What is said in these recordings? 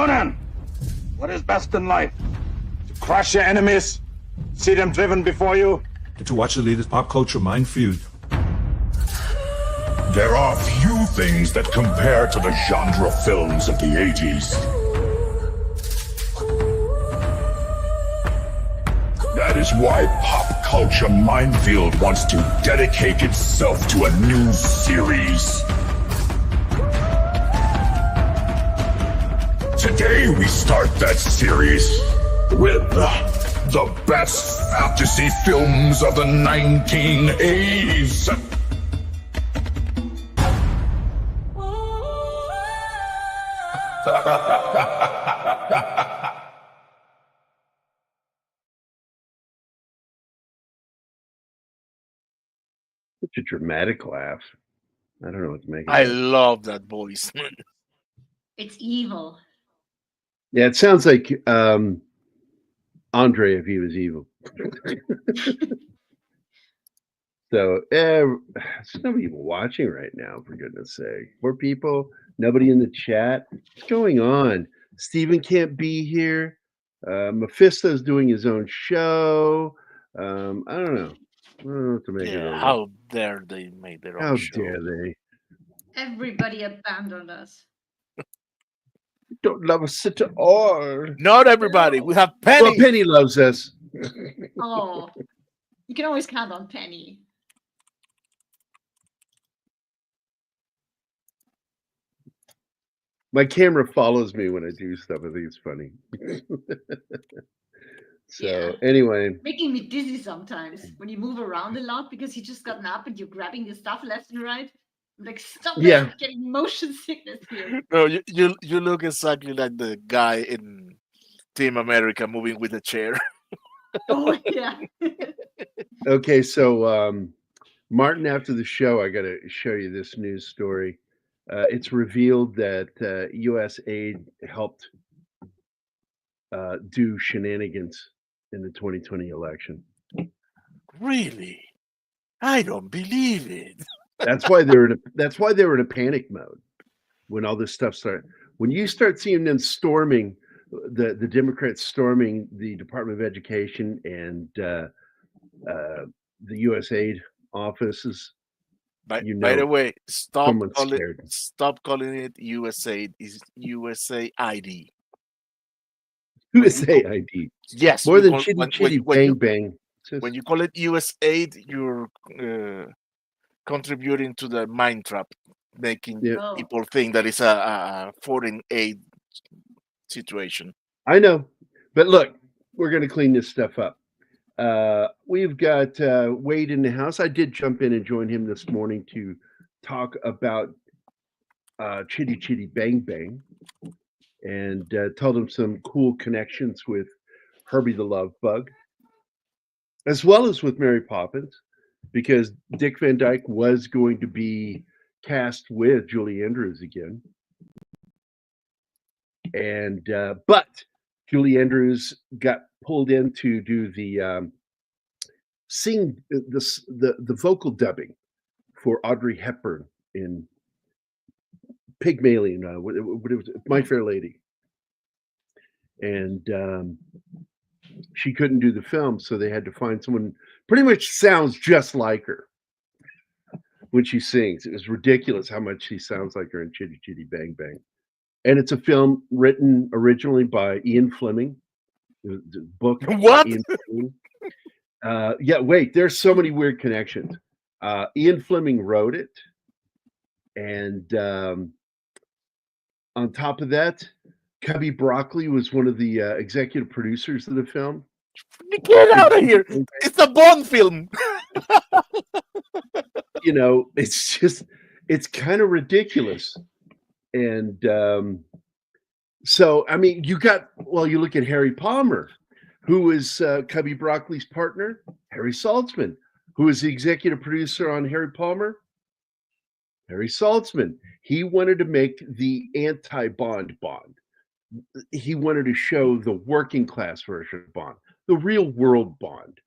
Conan, what is best in life? To crush your enemies, see them driven before you, and to watch the latest Pop Culture Minefield. There are few things that compare to the genre films of the 80s. That is why Pop Culture Minefield wants to dedicate itself to a new series. Today we start that series with the best fantasy films of the 1980s. Such a dramatic laugh. I don't know what to make of I it. love that voice. It's evil. Yeah, it sounds like Andre if he was evil. So, there's nobody even watching right now, for goodness sake. Poor people, nobody in the chat. What's going on? Steven can't be here. Mephisto's doing his own show. I don't know. I don't know what to make of it. How dare they make their own How show? dare they? Everybody abandoned us. Don't love us at all. Not everybody. We have Penny. Well, Penny loves us. Oh, you can always count on Penny. My camera follows me when I do stuff. I think it's funny. So anyway, Making me dizzy sometimes when you move around a lot because you just gotten up and you're grabbing your stuff left and right. I'm like, stop it, I'm getting motion sickness here. No, you look exactly like the guy in Team America moving with a chair. Oh yeah. Okay, so Martin, after the show, I got to show you this news story. It's revealed that U.S. aid helped do shenanigans in the 2020 election. Really? I don't believe it. That's why they were in a panic mode when all this stuff started. When you start seeing them storming the Democrats storming the Department of Education and the USAID offices. By the way, stop calling it USAID. It's USAID. USAID. Yes. More than chitty chitty bang bang. When you call it USAID, you're contributing to the mind trap, making people think that it's a foreign aid situation. I know, but look, we're going to clean this stuff up. We've got Wade in the house. I did jump in and join him this morning to talk about Chitty Chitty Bang Bang and told him some cool connections with Herbie the Love Bug, as well as with Mary Poppins, because Dick Van Dyke was going to be cast with Julie Andrews again. And but Julie Andrews got pulled in to do the the vocal dubbing for Audrey Hepburn in Pygmalion, what it was, My Fair Lady. And she couldn't do the film, so they had to find someone pretty much sounds just like her when she sings. It was ridiculous how much she sounds like her in Chitty Chitty Bang Bang. And it's a film written originally by Ian Fleming. The book. What? Ian Fleming. Yeah, wait, there's so many weird connections. Ian Fleming wrote it. And on top of that, Cubby Broccoli was one of the executive producers of the film. Get out of here! It's a Bond film. You know, it's kind of ridiculous. And so, I mean, you look at Harry Palmer, who is Cubby Broccoli's partner, Harry Saltzman, who is the executive producer on Harry Palmer. Harry Saltzman, he wanted to make the anti-Bond Bond. He wanted to show the working class version of Bond, the real world Bond.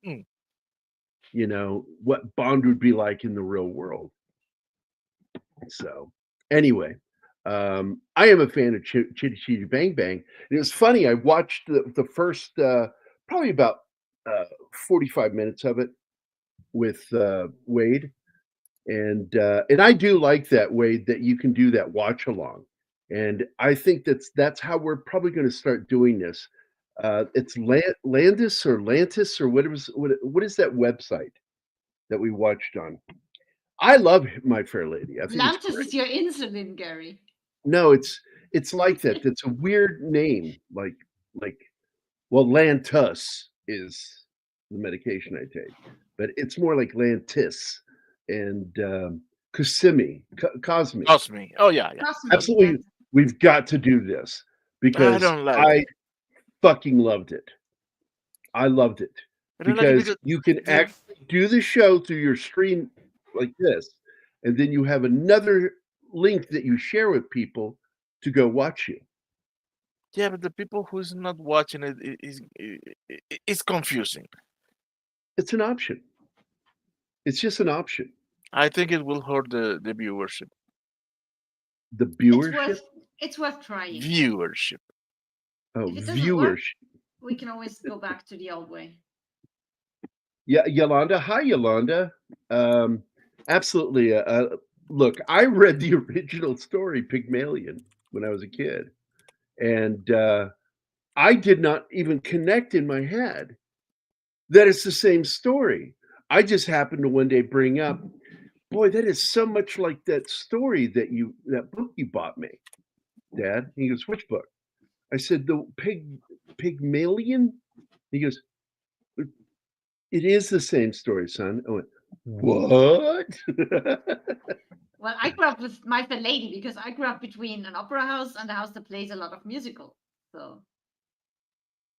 You know, what Bond would be like in the real world. So, anyway, I am a fan of Chitty Chitty Bang Bang. And it was funny. I watched the first probably about 45 minutes of it with Wade, and I do like that, Wade, that you can do that watch along, and I think that's how we're probably going to start doing this. It's Landis or Lantis or what is that website that we watched on? I love My Fair Lady. I think it's Lantis great. is your insulin, Gary. No, it's like that. It's a weird name, like well, Lantus is the medication I take, but it's more like Lantis and Cosmi. Cosme. Oh yeah, yeah. Trust me. Absolutely, we've got to do this I because don't like I it. fucking loved it. I loved it I don't like it because you can actually do the show through your screen like this, and then you have another link that you share with people to go watch you. yeah, but the people who's not watching it is confusing. It's an option. It's just an option. I think it will hurt the viewership. The viewership. It's worth trying. Viewership. Oh, If it doesn't work, viewership. we can always go back to the old way. Yeah, Yolanda. Hi, Yolanda. Absolutely. Look, I read the original story, Pygmalion, when I was a kid, and I did not even connect in my head that it's the same story. I just happened to one day bring up, boy, that is so much like that story that book you bought me, Dad. He goes, which book? I said, the Pygmalion. He goes, it is the same story, son. I went, what? Well, I grew up with My Fair Lady because I grew up between an opera house and a house that plays a lot of musical. So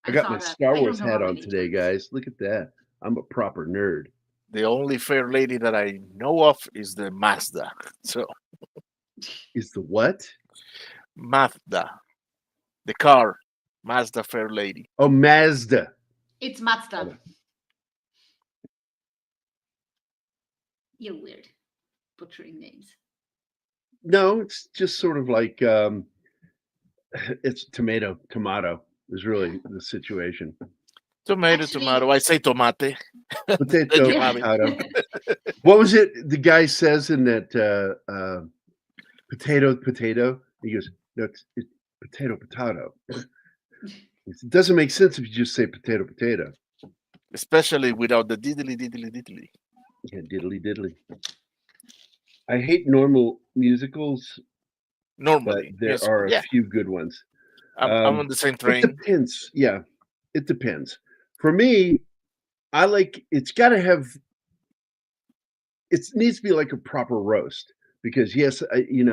I got saw my that. Star I don't Wars know hat how on many today, times. guys. Look at that. I'm a proper nerd. The only fair lady that I know of is the Mazda. So Is the what? Mazda, the car, Mazda Fair Lady. Oh, Mazda. It's Mazda. You're weird. Butchering names. No, it's just sort of like it's tomato is really the situation. Tomato, Actually- tomato. I say tomate. Potato, you have it. potato. What was it the guy says in that potato? He goes, no, it's potato. It doesn't make sense if you just say potato. Especially without the diddly. Yeah, diddly. I hate normal musicals, but Normally. there Yes. are a Yeah. few good ones. I'm on the same It train. depends. Yeah, it depends. For me, I like it's got to have. It needs to be like a proper roast because yes, you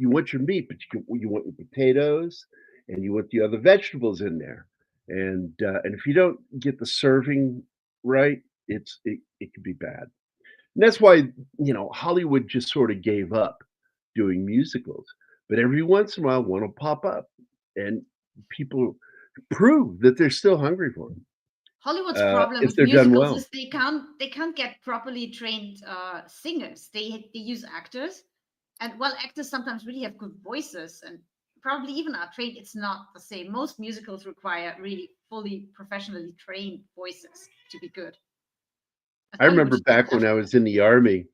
want your meat, but you want your potatoes and you want the other vegetables in there, and if you don't get the serving right, it could be bad. And that's why Hollywood just sort of gave up doing musicals, but every once in a while one will pop up, and people prove that they're still hungry for them. Hollywood's problem if with they're done musicals well. is they can't get properly trained singers. They use actors, and while actors sometimes really have good voices and probably even are trained, it's not the same. Most musicals require really fully professionally trained voices to be good. I remember back when I was in the Army,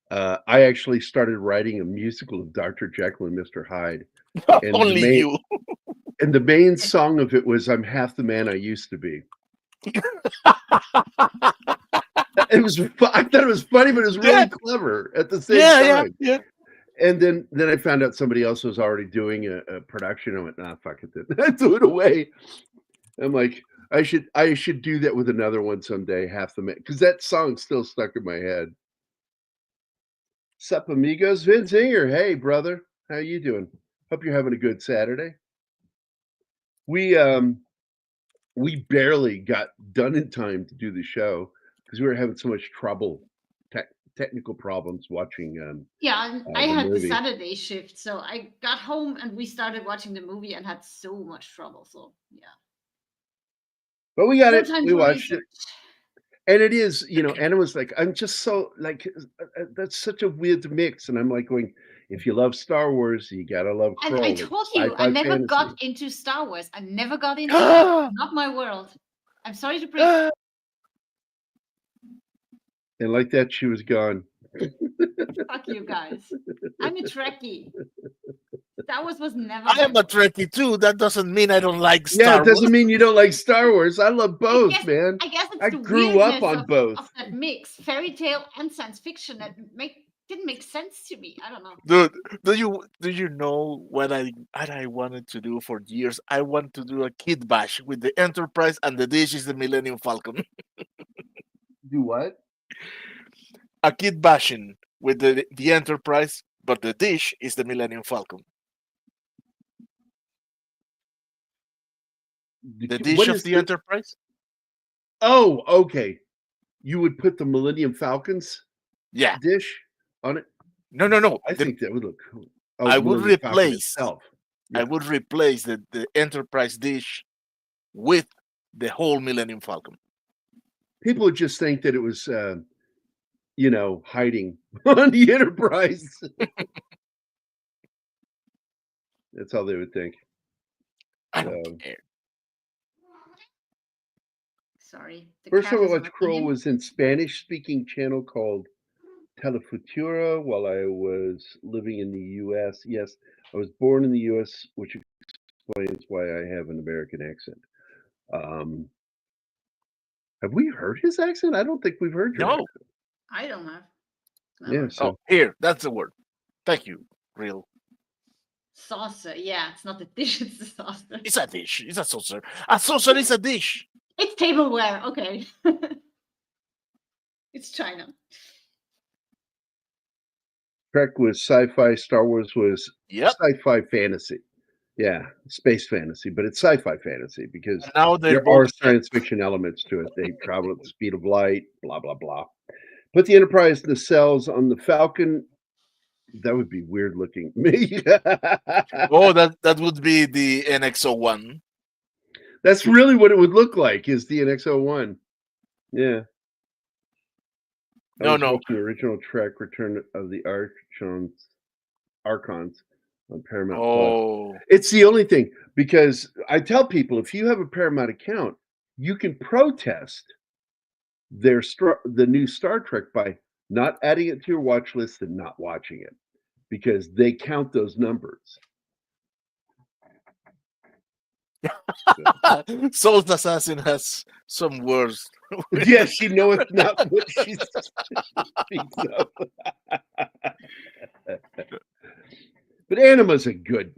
I actually started writing a musical of Dr. Jekyll and Mr. Hyde. And Only you. And the main song of it was "I'm Half the Man I Used to Be." It was. I thought it was funny, but it was really clever at the same time. Yeah. And then I found out somebody else was already doing a production. I went, nah, fuck it. I threw it away. I'm like, I should do that with another one someday. Half the Man, because that song's still stuck in my head. Sup, amigos? Vince here. Hey, brother. How you doing? Hope you're having a good Saturday. We barely got done in time to do the show because we were having so much trouble, technical problems watching. I had movie. the Saturday shift, so I got home and we started watching the movie and had so much trouble. So yeah. But we got No it. time We to watched research. it. And it is, Anna was like, I'm just so like, that's such a weird mix. And I'm like going, if you love Star Wars, you gotta love And Krull. I It's told you, I sci-fi never fantasy. got into Star Wars. I never got into it. Not my world. I'm sorry to break it. And like that, she was gone. Fuck you guys. I'm a Trekkie. Star Wars was never. I am my a Trekkie too. That doesn't mean I don't like Yeah, Star it doesn't Wars. mean you don't like Star Wars. I love both, guess- man. I guess it's I the grew up weirdness on of, both. of that mix, fairy tale and science fiction, that didn't make sense to me. I don't know. Dude, do you know what I wanted to do for years? I want to do a kid bash with the Enterprise, and the dish is the Millennium Falcon. Do what? A kid bashing with the Enterprise, but the dish is the Millennium Falcon. The dish What of is the Enterprise? Oh, okay. You would put the Millennium Falcons Yeah. dish on it? No. I think that would look cool. Oh, I the would Millennium Falcon replace. itself. I would replace the Enterprise dish with the whole Millennium Falcon. People would just think that it was, hiding on the Enterprise. That's all they would think. I don't care. Sorry. The First time I cat is watched wrecking Krull him. was in Spanish-speaking channel called Telefutura while I was living in the U.S. Yes, I was born in the U.S., which explains why I have an American accent. Have we heard his accent? I don't think we've heard your No. accent. I don't have. Yeah, Never. so Oh, here, that's the word. Thank you, Real. Saucer. Yeah, it's not the dish, it's the saucer. It's a dish. It's a saucer. A saucer is a dish. It's tableware. Okay. It's China. Trek was sci-fi, Star Wars was Yep. sci-fi fantasy. Yeah, space fantasy, but it's sci-fi fantasy because And now they're there are both science fiction elements to it. They travel at the speed of light, blah, blah, blah. Put the Enterprise nacelles on the Falcon. That would be weird looking. Oh, that would be the NX-01. That's really what it would look like, is the NX-01. Yeah. I No, was no. watching the original Trek, Return of the Archons on Paramount Plus. Oh, It's the only thing, because I tell people, if you have a Paramount account, you can protest the new Star Trek by not adding it to your watch list and not watching it, because they count those numbers. Salt Assassin has some words. Yeah, she knoweth not what she speaks of. But Anima's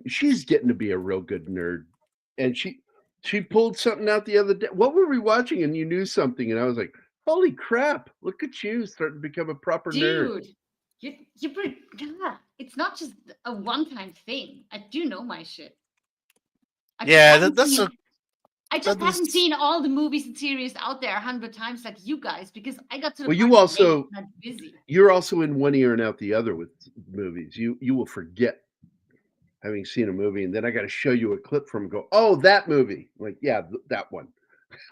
she's getting to be a real good nerd. And she pulled something out the other day. What were we watching? And you knew something. And I was like, holy crap, look at you starting to become a proper nerd. Dude, it's not just a one-time thing. I do know my shit. I just haven't seen all the movies and series out there 100 times like you guys, because I got to the point where I'm busy. You're also in one ear and out the other with movies. You will forget having seen a movie, and then I got to show you a clip from and go, oh, that movie. I'm like, yeah, that one.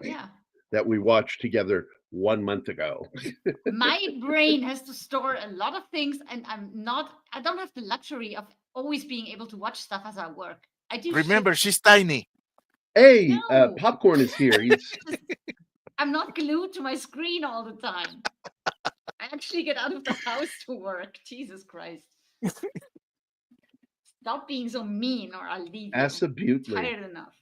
Yeah. That we watched together 1 month ago. My brain has to store a lot of things, and I don't have the luxury of always being able to watch stuff as I work. I do. Remember, she's tiny. Hey, No. Popcorn is here. I'm not glued to my screen all the time. I actually get out of the house to work. Jesus Christ. Stop being so mean or I'll leave you. Absolutely. Tired enough.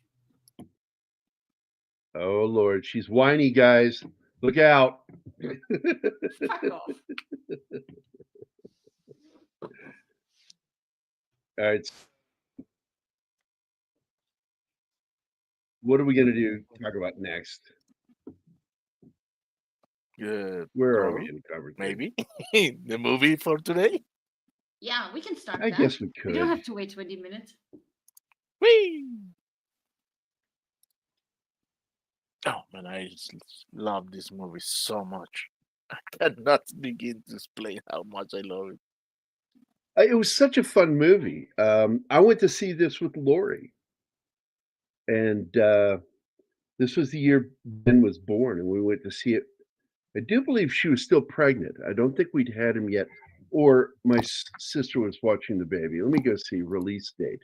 Oh, Lord. She's whiny, guys. Look out. Fuck off. All right. What are we going to talk about next? Where are we in conversation? Maybe the movie for today. Yeah, we can start I that. guess we could. We don't have to wait 20 minutes. Whee! Oh man, I just love this movie so much. I cannot begin to explain how much I love it. It was such a fun movie. I went to see this with Lori, and this was the year Ben was born, and we went to see it. I do believe she was still pregnant. I don't think we'd had him yet or my sister was watching the baby. Let me go see release date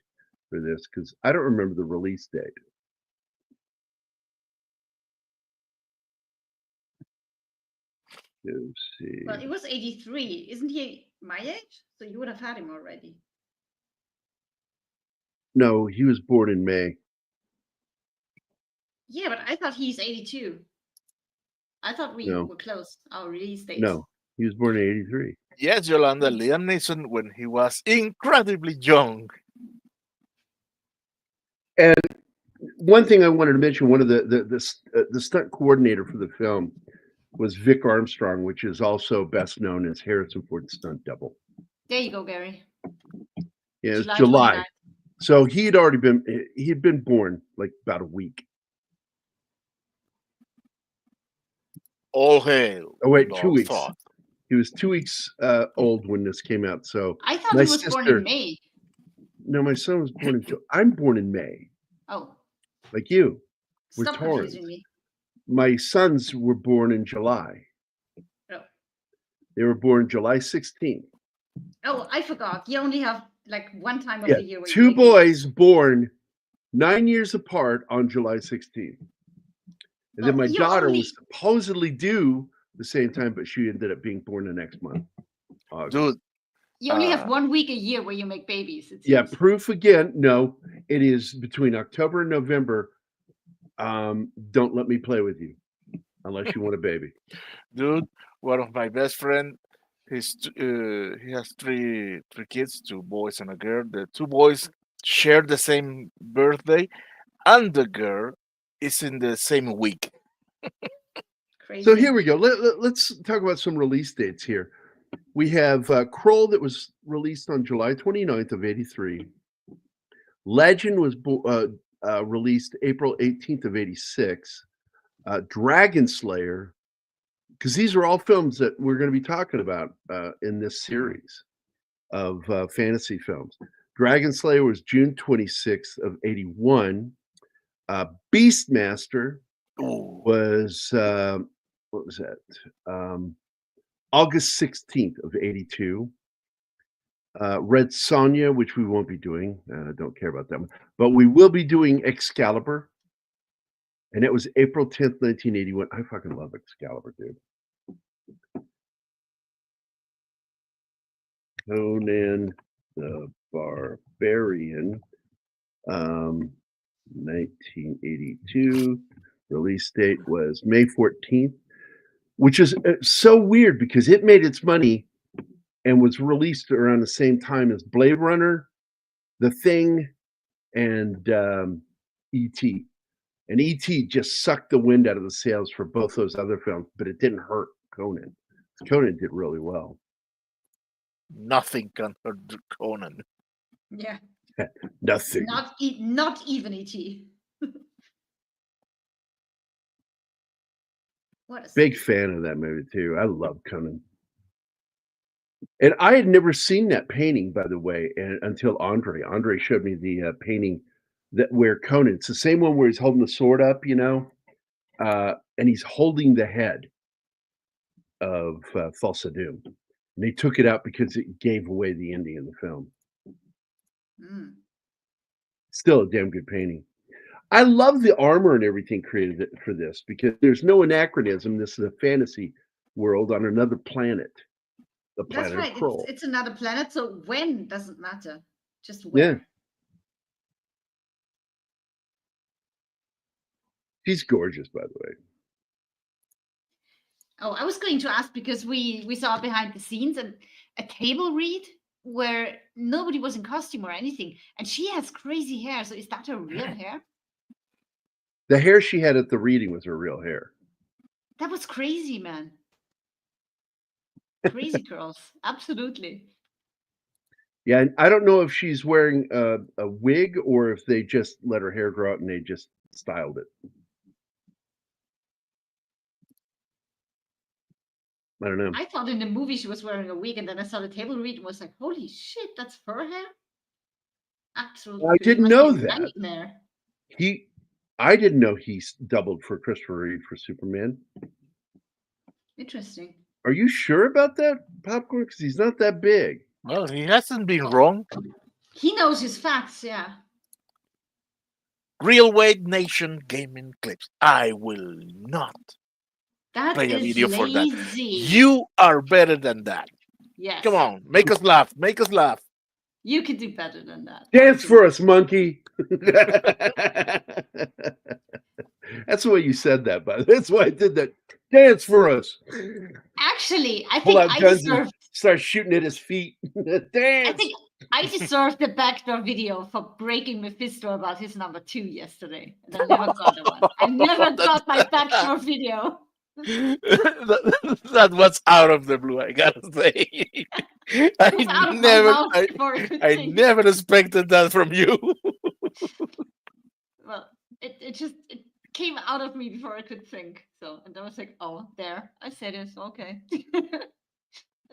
for this because I don't remember the release date. Let's see. Well, it was 83. Isn't he my age? So you would have had him already. No, he was born in May. Yeah, but I thought he's 82. I thought we No. were close. Our release date. No, he was born in 83. Yes, Yolanda, Liam Neeson when he was incredibly young. And one thing I wanted to mention, one of the stunt coordinator for the film was Vic Armstrong, which is also best known as Harrison Ford's stunt double. There you go, Gary. Yeah, it's July. 29th. So he had been born like about a week. All hail. Oh wait, Lord 2 weeks. Thoth. He was 2 weeks old when this came out. So I thought my he was born sister- in May. no, my son was born in. I'm born in May, Oh, like you. We're stop Taurans. confusing me. My sons were born in July. Oh. They were born July 16th. Oh, I forgot. You only have like one time of Yeah, the year. Where you two make boys born 9 years apart on July 16th. And then Well, my you daughter only- was supposedly due the same time, but she ended up being born the next month. August. Dude, You only have 1 week a year where you make babies. It Yeah, seems. proof again. No, it is between October and November. Don't let me play with you unless you want a baby. dude, one of my best friend, he has three kids, 2 boys and a girl. The 2 boys share the same birthday, and the girl is in the same week. Crazy. So here we go. Let's talk about some release dates here. We have Krull that was released on July 29th of 83. Legend was released April 18th of 86. Dragon Slayer, because these are all films that we're going to be talking about in this series of fantasy films. Dragon Slayer was June 26th of 81. Beastmaster Ooh. was, what was that? August 16th of 82. Red Sonja, which we won't be doing. Don't care about that one. But we will be doing Excalibur. And it was April 10th, 1981. I fucking love Excalibur, dude. Conan the Barbarian, 1982. Release date was May 14th, which is so weird because it made its money and was released around the same time as Blade Runner, The Thing, and E.T. And E.T. just sucked the wind out of the sails for both those other films, but it didn't hurt Conan. Conan did really well. Nothing can hurt Conan. Yeah. Nothing. Not even ET. What a Big fan of that movie too. I love Conan. And I had never seen that painting, by the way, until Andre. Andre showed me the painting that where Conan. It's the same one where he's holding the sword up, and he's holding the head of Thulsa Doom. And they took it out because it gave away the ending of the film. Mm. Still a damn good painting. I love the armor and everything created for this because there's no anachronism. This is a fantasy world on another planet. The That's planet right. of Krull. It's another planet, so when doesn't matter. Just when. Yeah. She's gorgeous, by the way. Oh, I was going to ask because we saw behind the scenes and a table read where nobody was in costume or anything, and she has crazy hair. So is that her real hair? The hair she had at the reading was her real hair. That was crazy, man. Crazy girls, absolutely. Yeah, and I don't know if she's wearing a wig or if they just let her hair grow out and they just styled it. I don't know. I thought in the movie she was wearing a wig, and then I saw the table read and was like, "Holy shit, that's her hair!" Absolutely. I didn't Must be know a that. nightmare. I didn't know he doubled for Christopher Reeve for Superman. Interesting. Are you sure about that, Popcorn? Because he's not that big. Well, he hasn't been wrong. He knows his facts, yeah. Real Weight Nation gaming clips. I will not That play a is video for that. lazy. You are better than that. Yes. Come on, make us laugh. Make us laugh. You can do better than that. Dance for us, monkey. That's the way you said that, but that's why I did that. Dance for us. Actually, I Pull think out I guns and deserved. start shooting at his feet. I Dance. think I deserved the backdoor video for breaking Mephisto about his number 2 yesterday. And I never got the one. I never got my backdoor video. that was out of the blue, I gotta say. It was out of my mouth before I could I think. never expected that from you. Well, it came out of me before I could think. So, and I was like, oh, there, I said it. Okay. It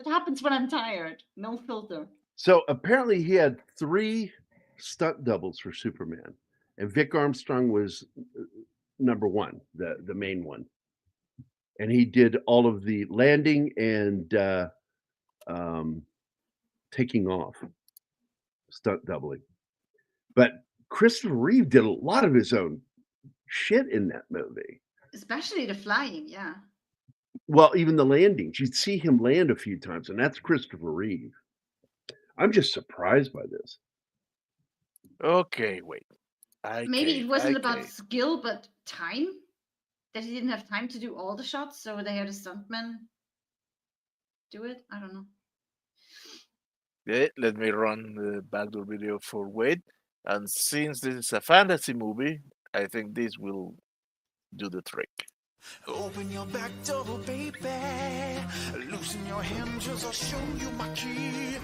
happens when I'm tired. No filter. So apparently he had 3 stunt doubles for Superman, and Vic Armstrong was number 1, the main one, and he did all of the landing and taking off stunt doubling. But Christopher Reeve did a lot of his own shit in that movie. Especially the flying, yeah. Well, even the landings, you'd see him land a few times, and that's Christopher Reeve. I'm just surprised by this. Okay, wait. Maybe it wasn't about skill, but time. That he didn't have time to do all the shots, so they had a stuntman do it. I don't know. Okay, let me run the backdoor video for Wade. And since this is a fantasy movie, I think this will do the trick. Open your back door, baby. Loosen your hinges, I'll show you my key.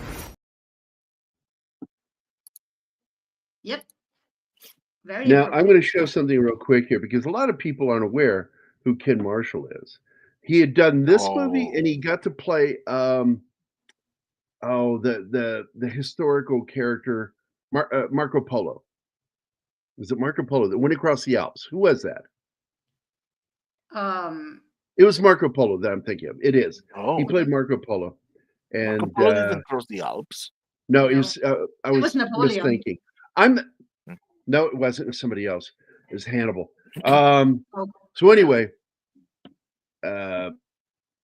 Yep. Very Now, I'm appropriate. going to show something real quick here because a lot of people aren't aware who Ken Marshall is. He had done this movie and he got to play the historical character Marco Polo. Was it Marco Polo that went across the Alps? Who was that? It was Marco Polo that I'm thinking of. It is. Oh, He played Marco Polo. And Marco Polo didn't cross the Alps. no, it No. was I was was Napoleon. misthinking. No, it wasn't. It was somebody else. It was Hannibal. Oh, So anyway,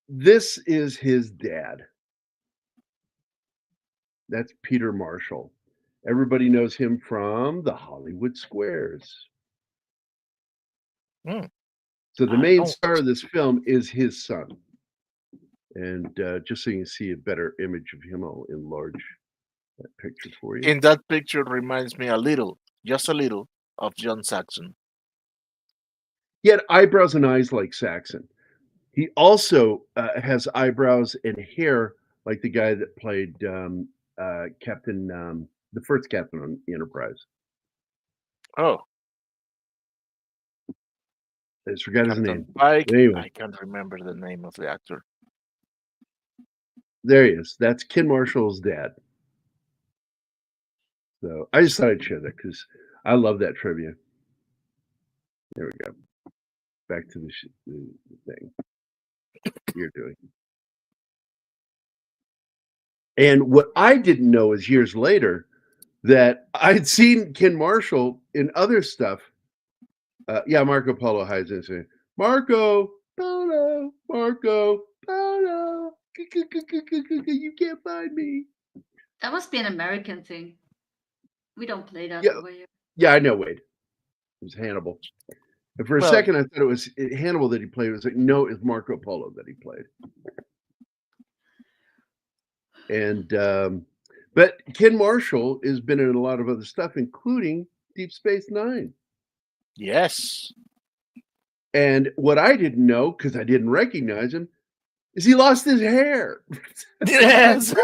this is his dad. That's Peter Marshall. Everybody knows him from the Hollywood Squares. Hmm. So the main star of this film is his son. And just so you can see a better image of him, I'll enlarge that picture for you. In that picture reminds me a little, just a little, of John Saxon. He had eyebrows and eyes like Saxon. He also has eyebrows and hair like the guy that played Captain, the first captain on the Enterprise. Oh, I just forgot his Captain name. Pike. Anyway. I can't remember the name of the actor. There he is. That's Ken Marshall's dad. So I just thought I'd share that because I love that trivia. There we go. Back to the thing you're doing. And what I didn't know is years later that I'd seen Ken Marshall in other stuff. Marco Polo hides in saying, Marco Polo, Marco Polo. You can't find me. that must be an American thing. We don't play that Yeah. over here. Yeah, I know, Wade. It was Hannibal. And for a second, I thought it was Hannibal that he played. It was like, no, it's Marco Polo that he played. And but Ken Marshall has been in a lot of other stuff, including Deep Space Nine. Yes. And what I didn't know, because I didn't recognize him, is he lost his hair. Yes.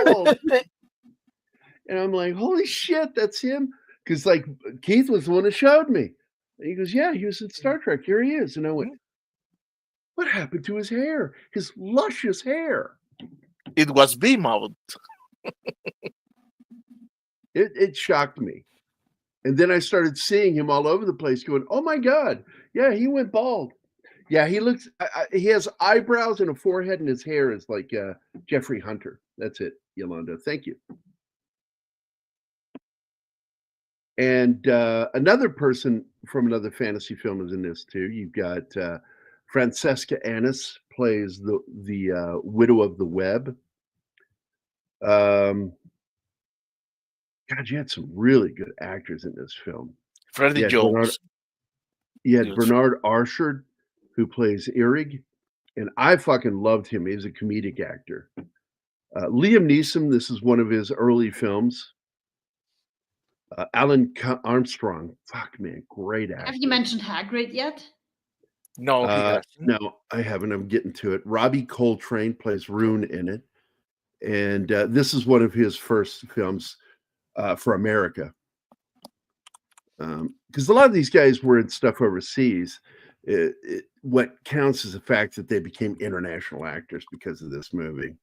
And I'm like, holy shit, that's him. Because like Keith was the one that showed me. And he goes, yeah, he was in Star Trek. Here he is. And I went, what happened to his hair? His luscious hair. It was beam out. It shocked me. And then I started seeing him all over the place going, oh my God, yeah, he went bald. Yeah, he looks. He has eyebrows and a forehead, and his hair is like Jeffrey Hunter. That's it, Yolanda. Thank you. And another person from another fantasy film is in this too. You've got Francesca Annis plays the widow of the Web. God, you had some really good actors in this film. Freddie Jones. You had Bernard Arshard, who plays Erig, and I fucking loved him. He was a comedic actor. Liam Neeson, this is one of his early films. Alan Armstrong, fuck man, great actor. Have you mentioned Hagrid yet? No, he hasn't. No, I haven't. I'm getting to it. Robbie Coltrane plays Rune in it, and this is one of his first films for America. Because a lot of these guys were in stuff overseas. What counts is the fact that they became international actors because of this movie.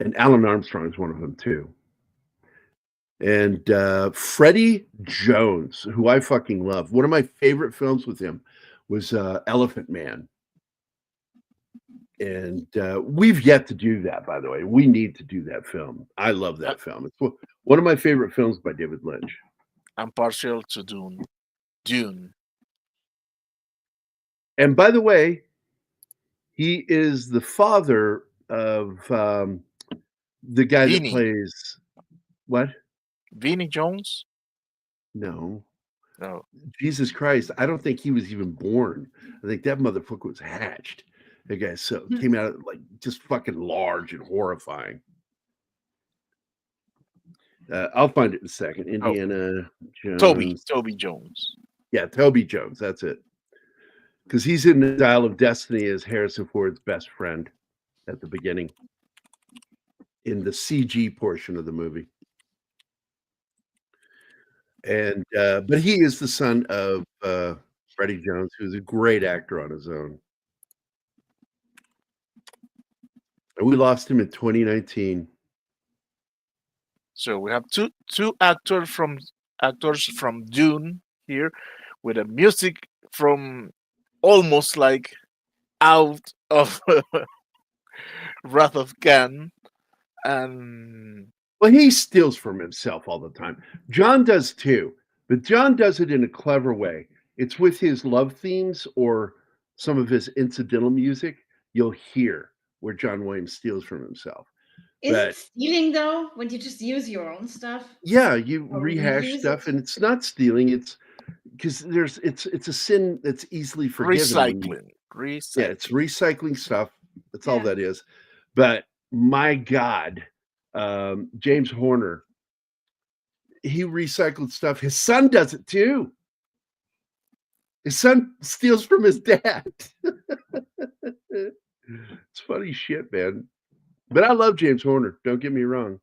And Alan Armstrong is one of them too. And Freddie Jones, who I fucking love. One of my favorite films with him was Elephant Man. And we've yet to do that, by the way. We need to do that film. I love that film. It's one of my favorite films by David Lynch. I'm partial to Dune. And by the way, he is the father of the guy Vinny. that plays what? Vinnie Jones? No. No. Jesus Christ. I don't think he was even born. I think that motherfucker was hatched. That guy came out like just fucking large and horrifying. I'll find it in a second. Indiana Jones. Toby Jones. Yeah, Toby Jones. That's it. Because he's in the Dial of Destiny as Harrison Ford's best friend at the beginning in the CG portion of the movie. And but he is the son of Freddie Jones, who's a great actor on his own. And we lost him in 2019. So we have two actors from Dune here, with a music from almost like out of Wrath of Khan, and well, he steals from himself all the time. John does too, but John does it in a clever way. It's with his love themes or some of his incidental music. You'll hear where John Williams steals from himself. Is it stealing though when you just use your own stuff? Yeah, you rehash stuff, and it's not stealing. It's because it's a sin that's easily forgiven. Recycling. Yeah, it's recycling stuff. That's all that is. But my God, James Horner, he recycled stuff. His son does it too. His son steals from his dad. It's funny shit, man. But I love James Horner. Don't get me wrong.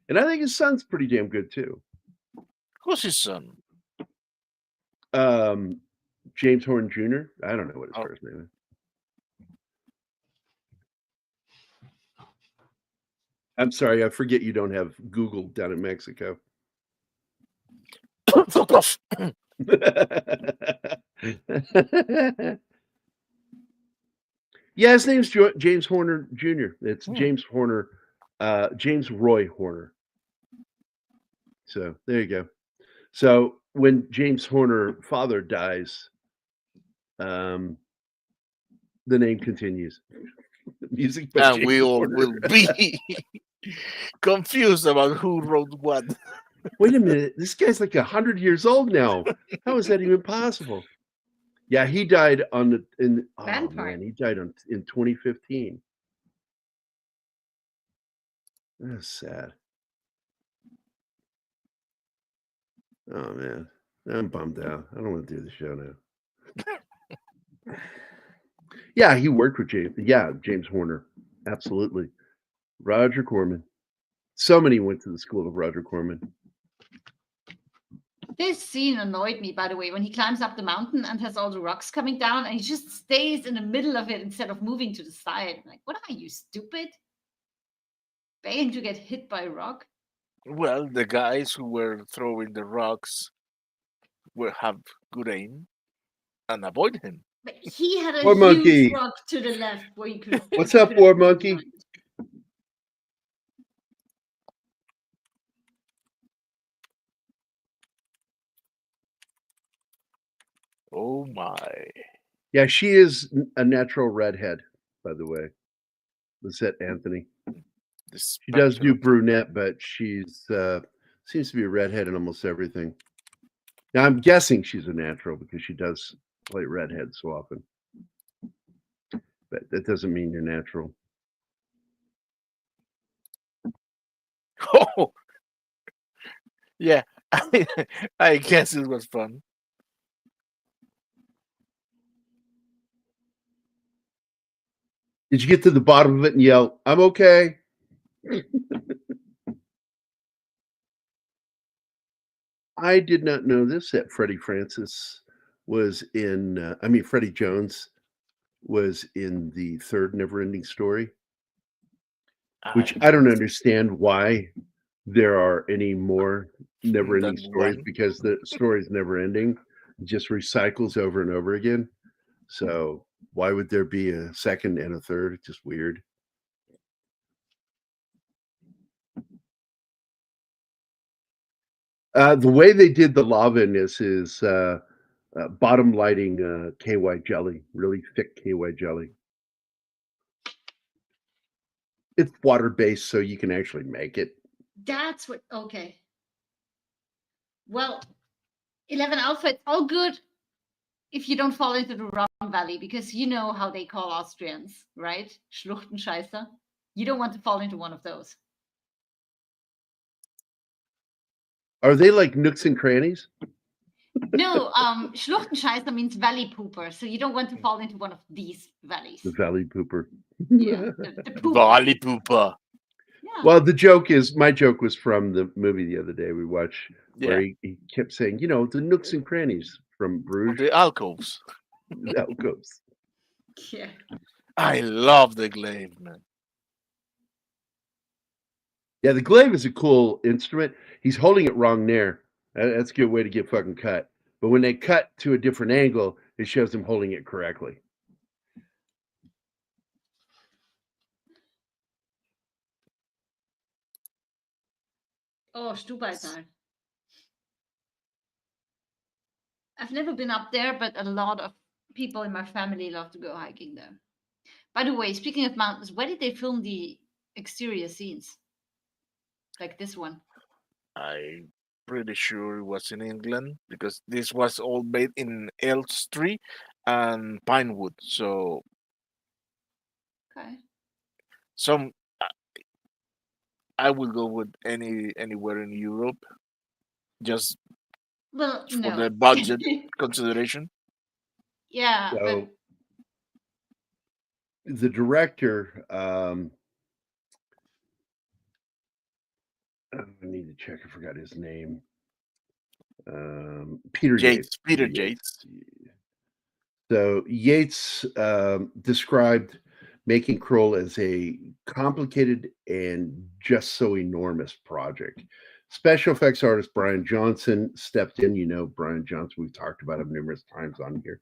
And I think his son's pretty damn good too. Who's his son? James Horner Jr. I don't know what his first name is. I'm sorry, I forget you don't have Google down in Mexico. Fuck off. Yeah, his name's James Horner Jr. It's James Horner, James Roy Horner. So there you go. So when James Horner father dies, the name continues. Music by And James we all Horner. will be confused about who wrote what. Wait a minute, this guy's like 100 years old now. How is that even possible? Yeah, he died in 2015. That's sad. Oh man, I'm bummed out. I don't want to do the show now. Yeah, he worked with James Horner. Absolutely. Roger Corman. So many went to the school of Roger Corman. This scene annoyed me, by the way, when he climbs up the mountain and has all the rocks coming down and he just stays in the middle of it instead of moving to the side. I'm like, what are you, stupid? Begging to get hit by a rock? Well, the guys who were throwing the rocks will have good aim and avoid him. But he had a War huge Monkey. rock to the left where you could. What's up, War Monkey? Oh my. Yeah, she is a natural redhead, by the way. Lysette Anthony. She does do brunette, but she's seems to be a redhead in almost everything. Now I'm guessing she's a natural because she does play redhead so often. But that doesn't mean you're natural. Oh, yeah. I guess it was fun. Did you get to the bottom of it and yell, "I'm okay"? I did not know this, that Freddie Francis was in, Freddie Jones was in the third Neverending Story, which I don't understand why there are any more Neverending Stories, one. because the story is never ending. It just recycles over and over again. So why would there be a second and a third? It's just weird. The way they did the lava in this is bottom lighting KY jelly, really thick KY jelly. It's water based, so you can actually make it. That's what. Okay. Well, 11 Alpha, it's all good if you don't fall into the wrong valley, because you know how they call Austrians, right? Schluchtenscheißer. You don't want to fall into one of those. Are they like nooks and crannies? No, Schluchtenscheißer means valley pooper, so you don't want to fall into one of these valleys. The valley pooper. Yeah, the pooper. Valley pooper. Yeah. Well, the joke is, my joke was from the movie the other day we watched, where Yeah. he kept saying, the nooks and crannies from Bruges. The alcoves. The alcoves. Yeah. I love the glaive, man. Yeah, the glaive is a cool instrument. He's holding it wrong there. That's a good way to get fucking cut. But when they cut to a different angle, it shows him holding it correctly. Oh, Stubaital. I've never been up there, but a lot of people in my family love to go hiking there. By the way, speaking of mountains, where did they film the exterior scenes? Like this one? I'm pretty sure it was in England, because this was all made in Elstree and Pinewood. So Okay. some I would go with anywhere in Europe, just Well, for no. the budget consideration. Yeah, but So the director, I need to check. I forgot his name. Peter Yates. Peter Yates. So Yates described making Krull as a complicated and just so enormous project. Special effects artist Brian Johnson stepped in. Brian Johnson, we've talked about him numerous times on here.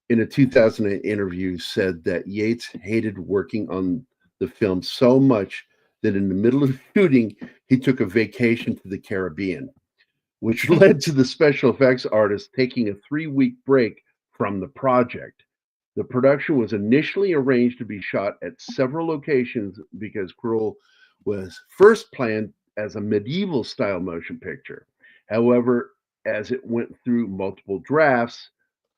In a 2008 interview, said that Yates hated working on the film so much that in the middle of shooting, he took a vacation to the Caribbean, which led to the special effects artist taking a 3-week break from the project. The production was initially arranged to be shot at several locations because Krull was first planned as a medieval style motion picture. However, as it went through multiple drafts,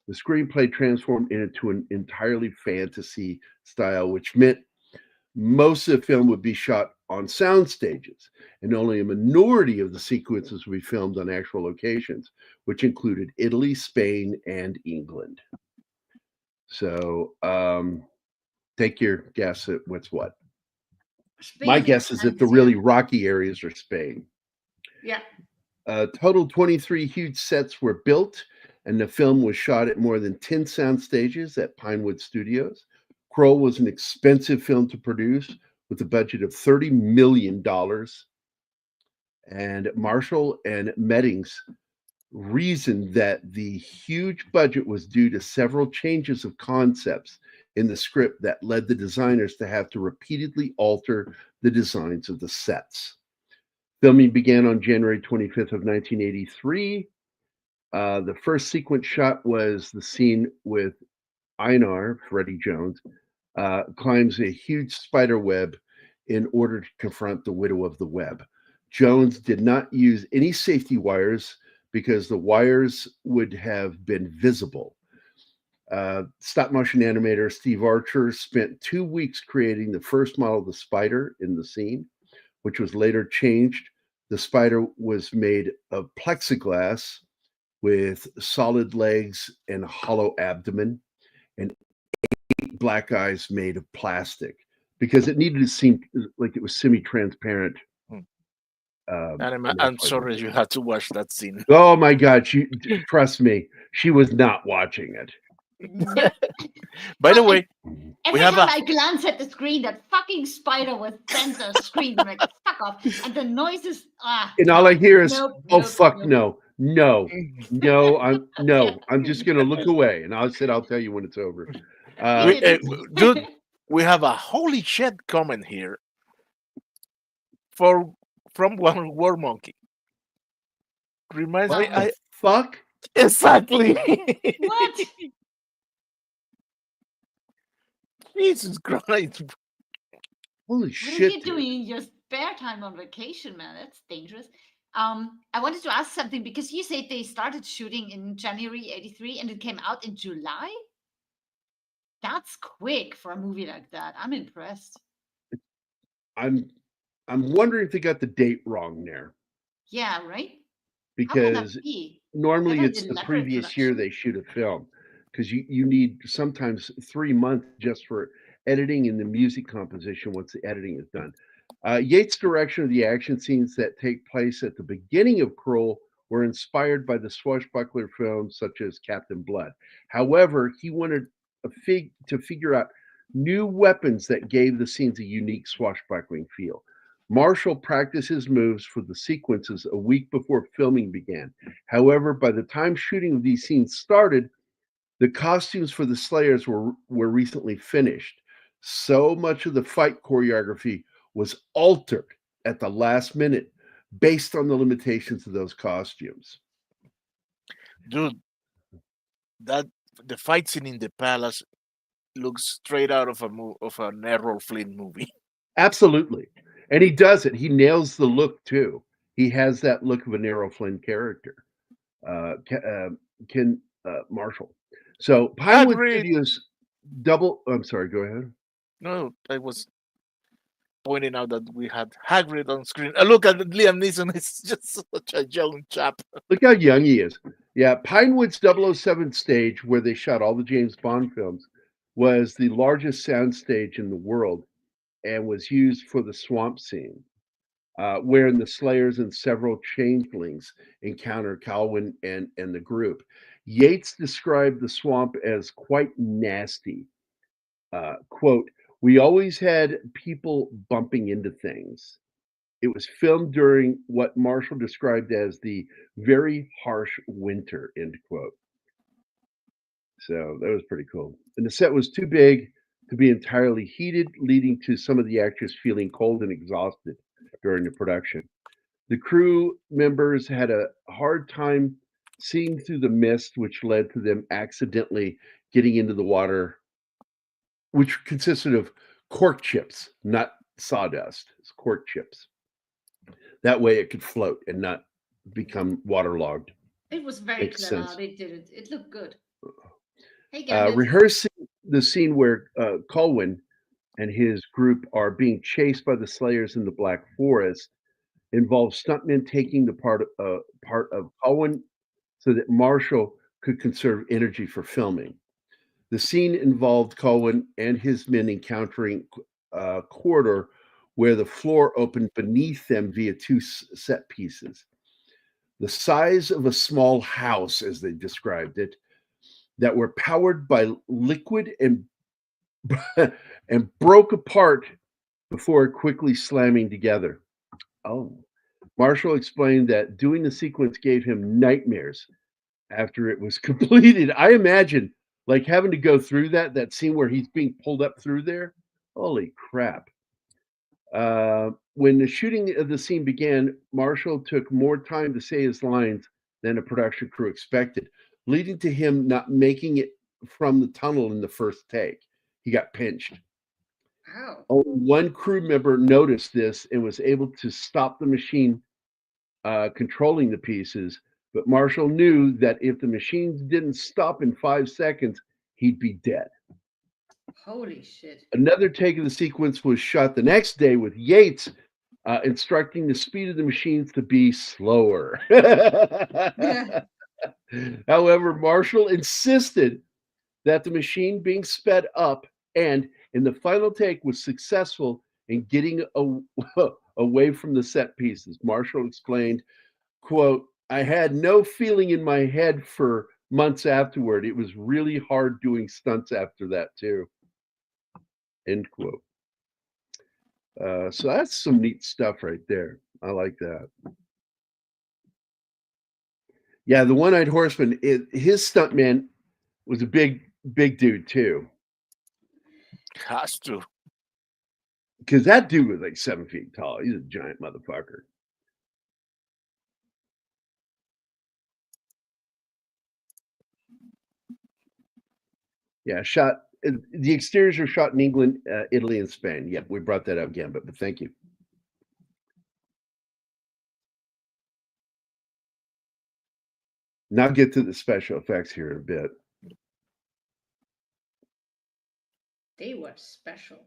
the screenplay transformed into an entirely fantasy style, which meant most of the film would be shot on sound stages, and only a minority of the sequences would be filmed on actual locations, which included Italy, Spain, and England. So take your guess at what's what. Spain My makes guess is that the sense, really yeah. rocky areas are Spain. Yeah. Total 23 huge sets were built, and the film was shot at more than 10 sound stages at Pinewood Studios. Krull was an expensive film to produce with a budget of $30 million. And Marshall and Meddings reasoned that the huge budget was due to several changes of concepts in the script that led the designers to have to repeatedly alter the designs of the sets. Filming began on January 25th of 1983. The first sequence shot was the scene with Einar, Freddie Jones, climbs a huge spider web in order to confront the widow of the web. Jones did not use any safety wires because the wires would have been visible. Stop motion animator Steve Archer spent 2 weeks creating the first model of the spider in the scene, which was later changed. The spider was made of plexiglass with solid legs and a hollow abdomen, and 8 black eyes made of plastic because it needed to seem like it was semi-transparent. I'm sorry you had to watch that scene. Oh my God! Trust me, she was not watching it. By the way, every time I glance at the screen, that fucking spider with sensor screen, like fuck off, and the noises. And all I hear is, fuck, no. I'm just gonna look away, and I'll tell you when it's over. Dude, we have a holy shit comment here from one War Monkey. Reminds me, fuck exactly. What? Jesus Christ! Holy shit! What are you doing in your spare time on vacation, man? That's dangerous. I wanted to ask something because you said they started shooting in January '83 and it came out in July. That's quick for a movie like that. I'm impressed. I'm wondering if they got the date wrong there. Yeah, right. Because normally it's the previous year they shoot a film, because you need sometimes 3 months just for editing and the music composition once the editing is done. Yates' direction of the action scenes that take place at the beginning of Krull were inspired by the swashbuckler films such as Captain Blood. However, he wanted to figure out new weapons that gave the scenes a unique swashbuckling feel. Marshall practiced his moves for the sequences a week before filming began. However, by the time shooting of these scenes started, the costumes for the Slayers were recently finished. So much of the fight choreography was altered at the last minute based on the limitations of those costumes. Dude, the fight scene in the palace looks straight out of an Errol Flynn movie. Absolutely. And he does it. He nails the look too. He has that look of an Errol Flynn character, Ken Marshall. So Pinewood Studios I'm sorry, go ahead. No, I was pointing out that we had Hagrid on screen. Look at Liam Neeson. He's just such a young chap. Look how young he is. Yeah, Pinewood's 007 stage, where they shot all the James Bond films, was the largest sound stage in the world and was used for the swamp scene, wherein the Slayers and several changelings encounter Colwyn and the group. Yates described the swamp as quite nasty. Quote, "We always had people bumping into things. It was filmed during what Marshall described as the very harsh winter," end quote. So that was pretty cool. And the set was too big to be entirely heated, leading to some of the actors feeling cold and exhausted during the production. The crew members had a hard time seeing through the mist, which led to them accidentally getting into the water, which consisted of cork chips, not sawdust. It's cork chips. That way it could float and not become waterlogged. It was very clever how they did it. It looked good. Hey, rehearsing the scene where Colwyn and his group are being chased by the Slayers in the Black Forest involves stuntmen taking the part of Colwyn so that Marshall could conserve energy for filming. The scene involved Colwyn and his men encountering a corridor where the floor opened beneath them via 2 set pieces. The size of a small house, as they described it, that were powered by liquid and broke apart before quickly slamming together. Oh, Marshall explained that doing the sequence gave him nightmares after it was completed. I imagine like having to go through that scene where he's being pulled up through there. Holy crap. When the shooting of the scene began, Marshall took more time to say his lines than the production crew expected, leading to him not making it from the tunnel in the first take. He got pinched. Wow. Only one crew member noticed this and was able to stop the machine controlling the pieces. But Marshall knew that if the machines didn't stop in 5 seconds, he'd be dead. Holy shit. Another take of the sequence was shot the next day with Yates instructing the speed of the machines to be slower. However, Marshall insisted that the machine being sped up and in the final take was successful in getting away from the set pieces. Marshall explained, quote, I had no feeling in my head for months afterward. It was really hard doing stunts after that too. End quote. So that's some neat stuff right there. I like that. Yeah, the One-Eyed Horseman, his stuntman was a big dude too. Has to. Because that dude was like 7 feet tall. He's a giant motherfucker. Yeah, the exteriors were shot in England, Italy, and Spain. Yep, we brought that up again, but thank you. Now get to the special effects here in a bit. They were special.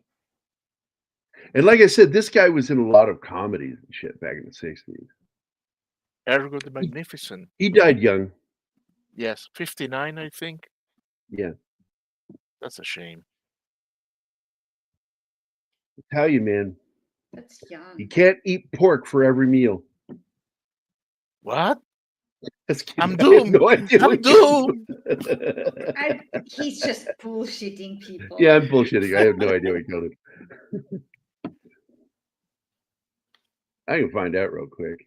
And like I said, this guy was in a lot of comedies and shit back in the 60s. Ergo the Magnificent. He died young. Yes, 59, I think. Yeah. That's a shame. I tell you, man, That's young. you can't eat pork for every meal. What? That's I'm I have doomed. no idea I'm what doomed. He's just bullshitting people. Yeah, I'm bullshitting. I have no idea what he killed him. I can find out real quick.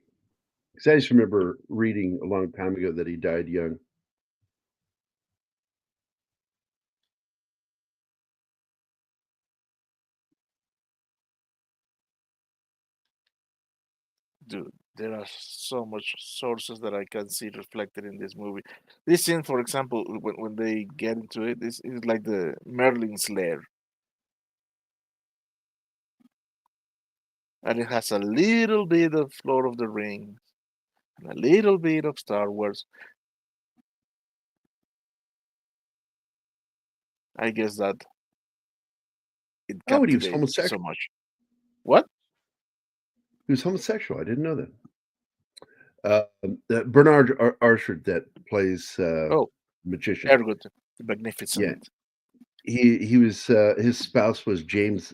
Because I just remember reading a long time ago that he died young. Dude, there are so much sources that I can see reflected in this movie. This scene, for example, when they get into it, is like the Merlin's lair. And it has a little bit of Lord of the Rings, and a little bit of Star Wars. I guess that it Oh, and he was captivates homosexual. so much. What? He was homosexual. I didn't know that. Bernard Archer that plays Oh, magician. Ergo the Magnificent. He was his spouse was James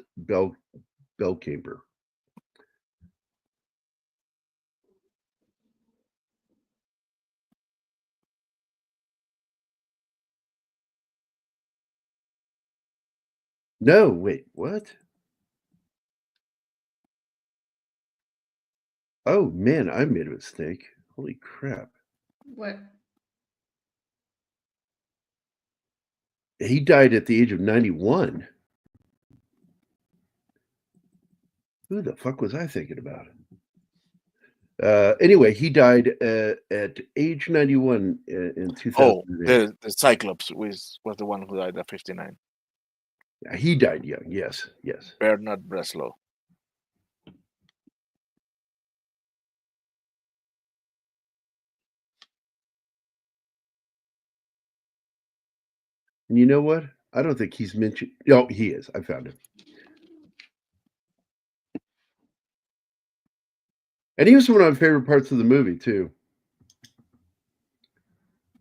Belcamper. No, wait, what? Oh man, I made a mistake. Holy crap. What? He died at the age of 91. Who the fuck was I thinking about? Anyway, he died at age 91 in 2008. Oh, the Cyclops was the one who died at 59. He died young. Yes. Bernard Breslow. And you know what? I don't think he's mentioned. Oh, he is. I found him. And he was one of my favorite parts of the movie too.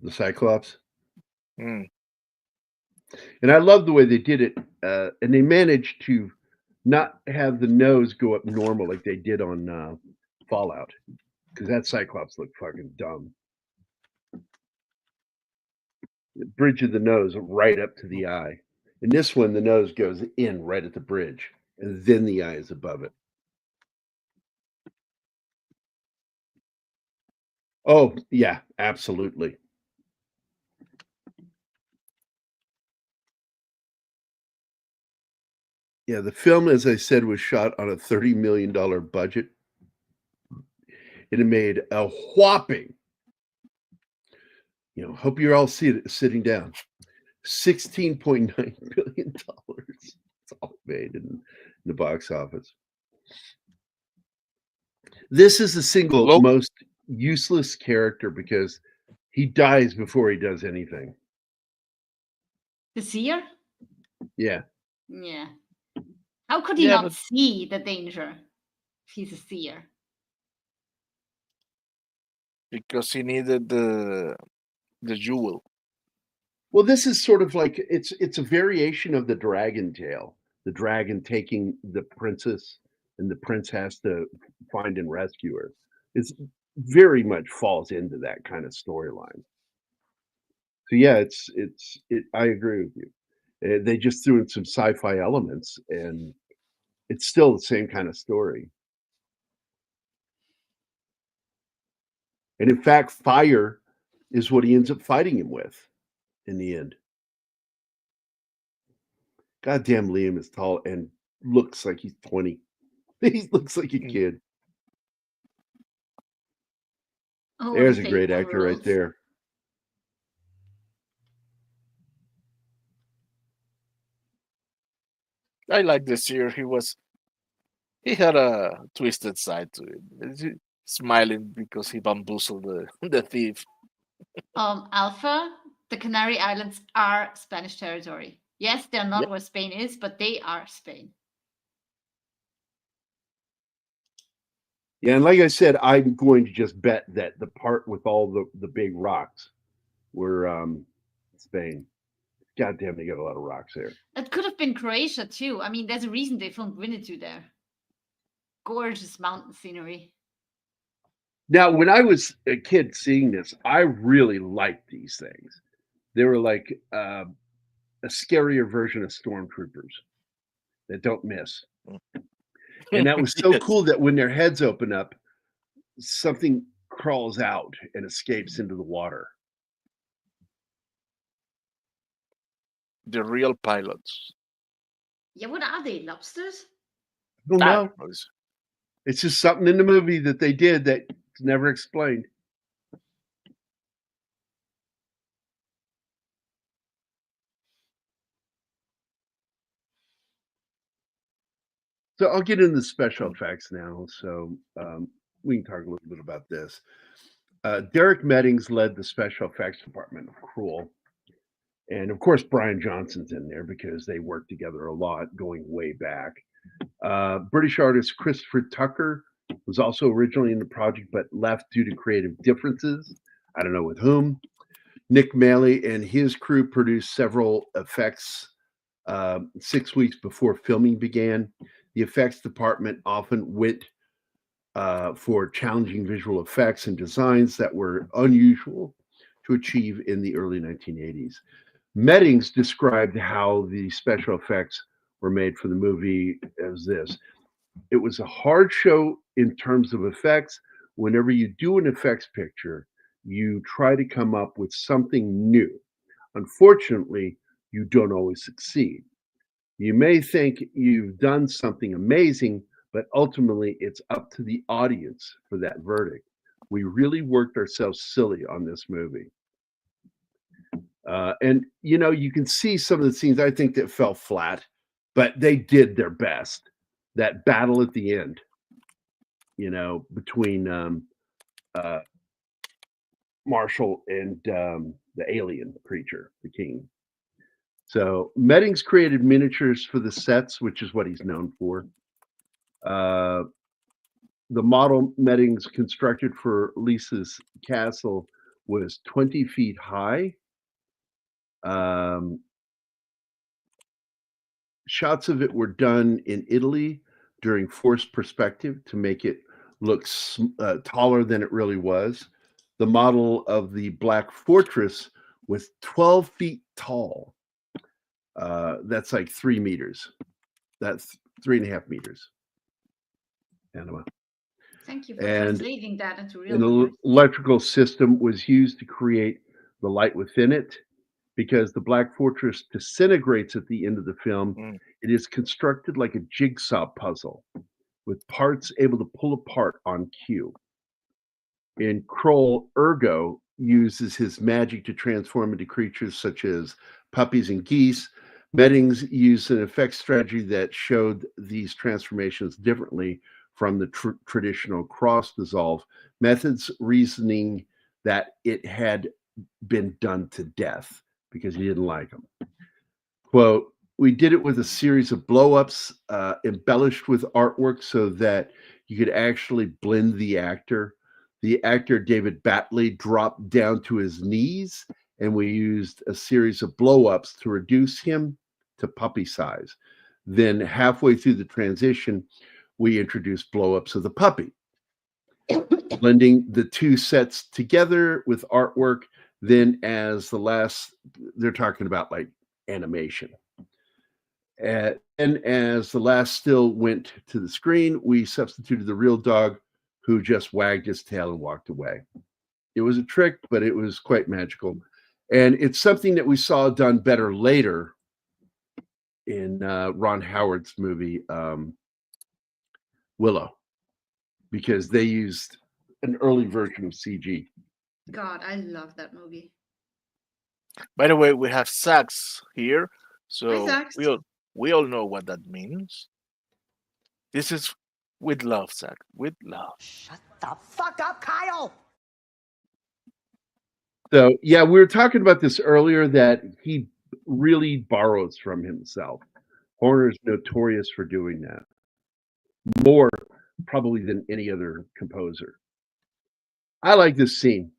The Cyclops. Mm. And I love the way they did it. And they managed to not have the nose go up normal like they did on Fallout. Because that Cyclops looked fucking dumb. The bridge of the nose right up to the eye. In this one, the nose goes in right at the bridge. And then the eye is above it. Oh, yeah, absolutely. Yeah, the film, as I said, was shot on a $30 million budget. It made a whopping, hope you're all sitting down, $16.9 billion. It's all made in the box office. This is the single Low. most useless character because he dies before he does anything. The seer? Yeah. Yeah. How could he Yeah, not but see the danger if he's a seer? because he needed the jewel. Well, this is sort of like it's a variation of the dragon tale. The dragon taking the princess, and the prince has to find and rescue her. It's very much falls into that kind of storyline. So yeah, I agree with you. They just threw in some sci-fi elements, and it's still the same kind of story. And in fact, fire is what he ends up fighting him with in the end. Goddamn, Liam is tall and looks like he's 20. He looks like a Mm. kid. Oh, There's the a great faithful actor right rules. there. I like the seer. He had a twisted side to it. Smiling because he bamboozled the thief. Alpha, the Canary Islands are Spanish territory. Yes, they're not Yep. where Spain is, but they are Spain. Yeah, and like I said, I'm going to just bet that the part with all the big rocks were Spain. God damn, they got a lot of rocks there. It could have been Croatia too. I mean, there's a reason they filmed Winnetou there. Gorgeous mountain scenery. Now, when I was a kid seeing this, I really liked these things. They were like a scarier version of stormtroopers that don't miss. And that was so Yes. cool that when their heads open up, something crawls out and escapes into the water. The real pilots. Yeah, what are they? Lobsters? I don't know. Was- It's just something in the movie that they did that's never explained. So I'll get into the special effects now. So we can talk a little bit about this. Derek Mettings led the special effects department of Krull. And of course, Brian Johnson's in there because they worked together a lot going way back. British artist Christopher Tucker was also originally in the project but left due to creative differences. I don't know with whom. Nick Maley and his crew produced several effects 6 weeks before filming began. The effects department often went for challenging visual effects and designs that were unusual to achieve in the early 1980s. Mettings described how the special effects were made for the movie as this. It was a hard show in terms of effects. Whenever you do an effects picture, you try to come up with something new. Unfortunately, you don't always succeed. You may think you've done something amazing, but ultimately it's up to the audience for that verdict. We really worked ourselves silly on this movie. And you can see some of the scenes I think that fell flat, but they did their best. That battle at the end, between Marshall and the alien creature, the king. So Mettings created miniatures for the sets, which is what he's known for. The model Mettings constructed for Lisa's castle was 20 feet high. Shots of it were done in Italy during forced perspective to make it look taller than it really was. The model of the Black Fortress was 12 feet tall. That's like 3 meters. That's 3.5 meters. Anyway. Thank you for And translating that into real an numbers. electrical system was used to create the light within it. Because the Black Fortress disintegrates at the end of the film, Mm. it is constructed like a jigsaw puzzle with parts able to pull apart on cue. In Krull, Ergo uses his magic to transform into creatures such as puppies and geese. Mettings used an effect strategy that showed these transformations differently from the traditional cross dissolve methods, reasoning that it had been done to death because he didn't like them. Quote, we did it with a series of blow-ups embellished with artwork so that you could actually blend the actor. The actor, David Batley, dropped down to his knees, and we used a series of blow-ups to reduce him to puppy size. Then halfway through the transition, we introduced blow-ups of the puppy. Blending the two sets together with artwork, then as the last, they're talking about like animation. And as the last still went to the screen, we substituted the real dog who just wagged his tail and walked away. It was a trick, but it was quite magical. And it's something that we saw done better later in Ron Howard's movie Willow, because they used an early version of CG. God, I love that movie. By the way, we have sax here, Hi, so Zax. we all know what that means. This is with love, Zach. With love. Shut the fuck up, Kyle! So, yeah, we were talking about this earlier that he really borrows from himself. Horner's notorious for doing that, more probably than any other composer. I like this scene.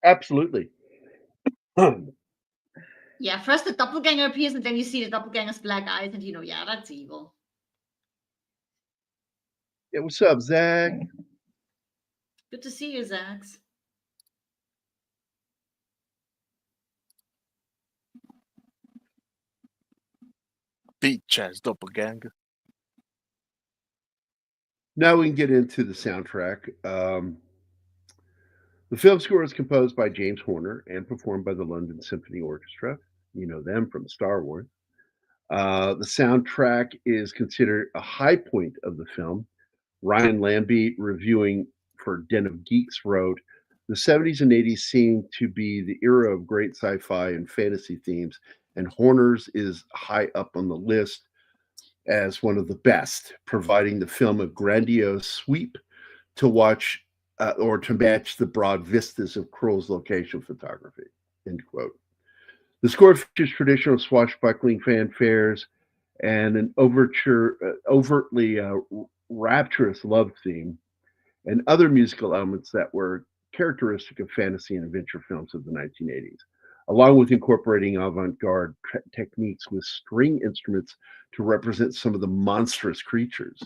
Absolutely. Yeah, first the doppelganger appears, and then you see the doppelganger's black eyes, and you know, yeah, that's evil. Yeah, what's up, Zach? Good to see you, Zax. Bitch ass doppelganger. Now we can get into the soundtrack. The film score is composed by James Horner and performed by the London Symphony Orchestra. You know them from Star Wars. The soundtrack is considered a high point of the film. Ryan Lambie, reviewing for Den of Geeks, wrote, the 70s and 80s seem to be the era of great sci-fi and fantasy themes, and Horner's is high up on the list as one of the best, providing the film a grandiose sweep to watch or to match the broad vistas of Krull's location photography, end quote. The score features traditional swashbuckling fanfares and an overtly rapturous love theme and other musical elements that were characteristic of fantasy and adventure films of the 1980s, along with incorporating avant-garde techniques with string instruments to represent some of the monstrous creatures.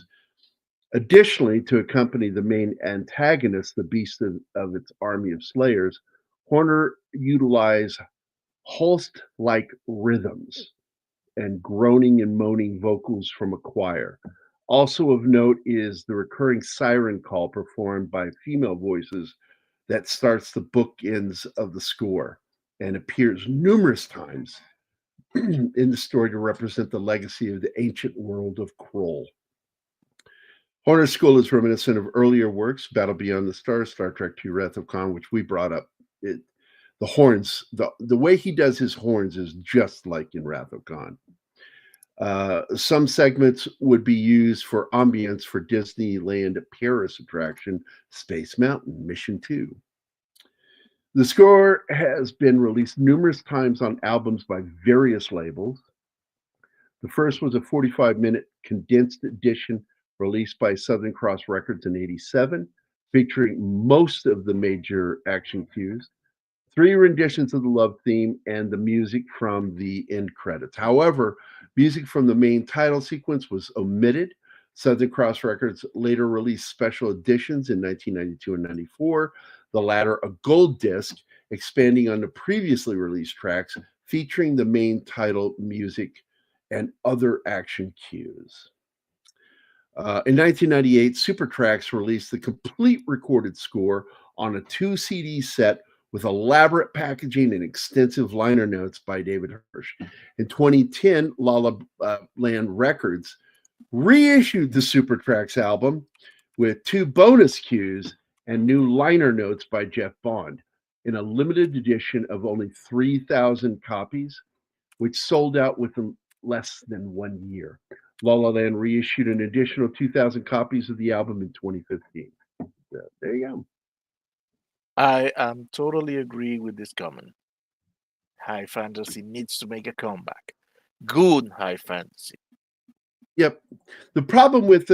Additionally, to accompany the main antagonist, the beast of its army of slayers, Horner utilized Holst-like rhythms and groaning and moaning vocals from a choir. Also of note is the recurring siren call performed by female voices that starts the bookends of the score and appears numerous times in the story to represent the legacy of the ancient world of Krull. Horner's score is reminiscent of earlier works, Battle Beyond the Stars, Star Trek II, Wrath of Khan, which we brought up. The horns, the way he does his horns is just like in Wrath of Khan. Some segments would be used for ambience for Disneyland Paris attraction Space Mountain Mission 2. The score has been released numerous times on albums by various labels. The first was a 45-minute condensed edition released by Southern Cross Records in '87, featuring most of the major action cues, 3 renditions of the love theme, and the music from the end credits. However, music from the main title sequence was omitted. Southern Cross Records later released special editions in 1992 and 94, the latter a gold disc, expanding on the previously released tracks, featuring the main title music and other action cues. In 1998, Supertrax released the complete recorded score on a 2 CD set with elaborate packaging and extensive liner notes by David Hirsch. In 2010, La La Land Records reissued the Supertrax album with 2 bonus cues and new liner notes by Jeff Bond in a limited edition of only 3,000 copies, which sold out within less than 1 year. La La Land reissued an additional 2,000 copies of the album in 2015. There you go. I am totally agree with this comment. High fantasy needs to make a comeback. Good high fantasy. Yep. The problem with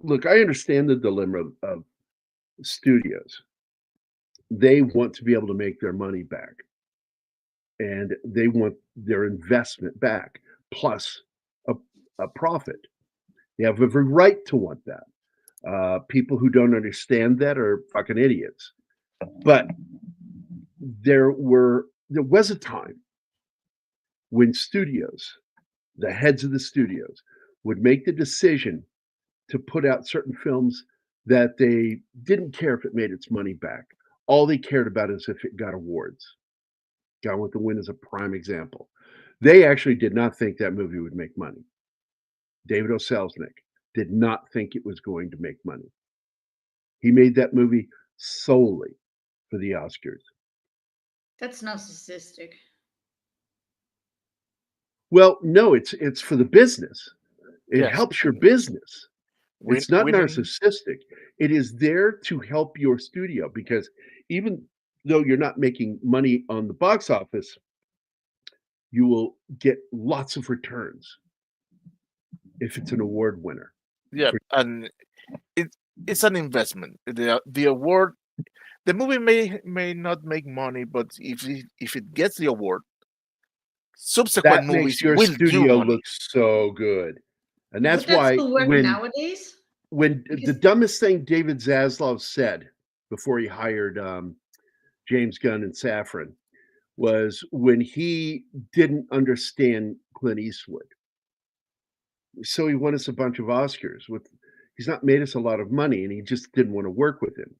look, I understand the dilemma of studios. They want to be able to make their money back, and they want their investment back plus a profit. They have every right to want that. People who don't understand that are fucking idiots. But there was a time when studios, the heads of the studios, would make the decision to put out certain films that they didn't care if it made its money back. All they cared about is if it got awards. Gone with the Wind is a prime example. They actually did not think that movie would make money. David O. Selznick did not think it was going to make money. He made that movie solely for the Oscars. That's narcissistic. Well, no, it's for the business. It Yes. helps your business. It's not Winning- narcissistic. It is there to help your studio, because even though you're not making money on the box office, you will get lots of returns if it's an award winner. Yeah, and it's an investment. The award, the movie may not make money, but if it gets the award, subsequent That movies makes your will do studio money. look so good. And that's Would that why still work nowadays? when the Because- dumbest thing David Zaslav said before he hired James Gunn and Safran was when he didn't understand Clint Eastwood. So he won us a bunch of Oscars. He's not made us a lot of money, and he just didn't want to work with him.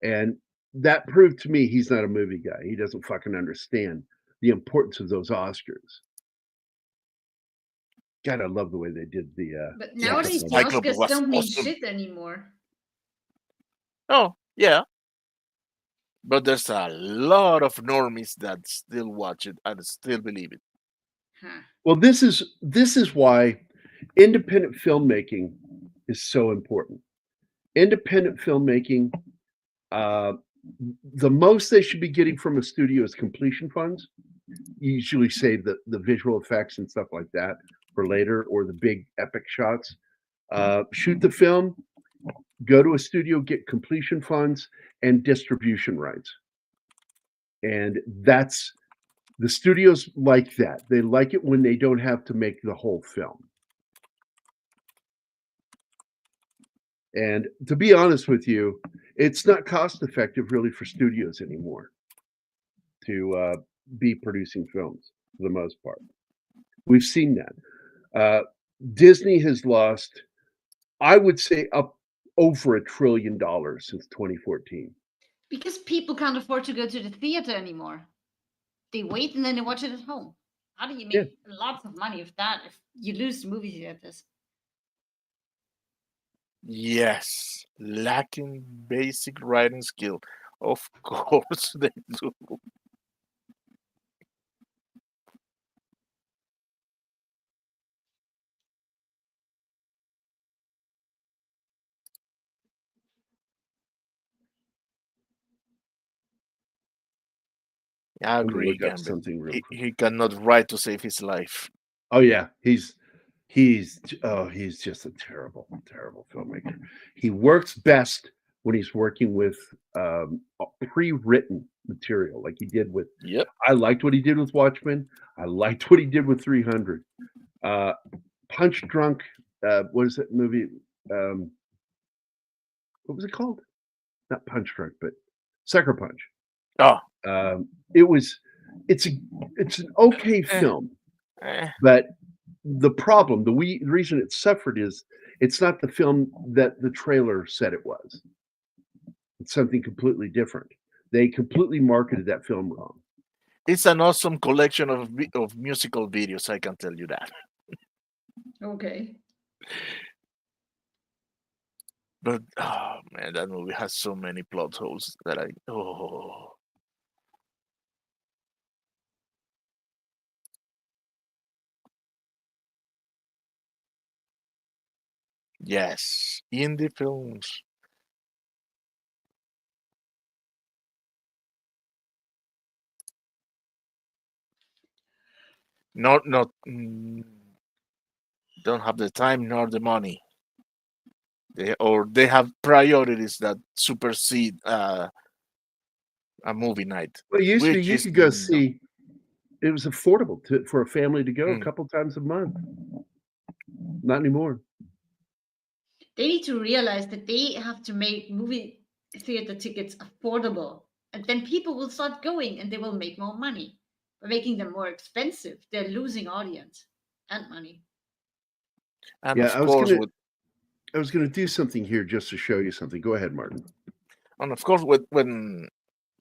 And that proved to me he's not a movie guy. He doesn't fucking understand the importance of those Oscars. God, I love the way they did the. But Yeah, nowadays the Cyclops Oscars was don't mean awesome. shit anymore. Oh, yeah. But there's a lot of normies that still watch it and still believe it. Huh. Well, this is why independent filmmaking is so important. Independent filmmaking, the most they should be getting from a studio is completion funds. You usually save the visual effects and stuff like that for later, or the big epic shots. Shoot the film, go to a studio, get completion funds and distribution rights. And that's the studios like that. They like it when they don't have to make the whole film. And to be honest with you, it's not cost effective really for studios anymore to be producing films for the most part. We've seen that. Disney has lost, I would say, up over $1 trillion since 2014. Because people can't afford to go to the theater anymore. They wait and then they watch it at home. How do you make Yeah. lots of money with that if you lose the movie theaters? Yes, lacking basic writing skill. Of course they do. I I'm gonna agree, look up Gambit. something real quick. He cannot write to save his life. Oh yeah, he's just a terrible filmmaker. He works best when he's working with pre-written material, like he did with. Yep. I liked what he did with Watchmen. I liked what he did with 300. Punch Drunk. What is that movie? What was it called? Not Punch Drunk, but Sucker Punch. Oh, It's an okay film. eh. But the problem, the reason it suffered is It's not the film that the trailer said it was. It's something completely different. They completely marketed that film wrong. It's an awesome collection of musical videos. I can tell you that. Okay. But oh man, that movie has so many plot holes that yes, indie films. Not don't have the time nor the money. They have priorities that supersede a movie night. Well, it used to be Which you is could go see. It was affordable for a family to go a Mm. couple times a month. Not anymore. They need to realize that they have to make movie theater tickets affordable, and then people will start going and they will make more money. By making them more expensive, they're losing audience and money. And Yeah, of I was course gonna with I was gonna do something here just to show you something. Go ahead, Martin. when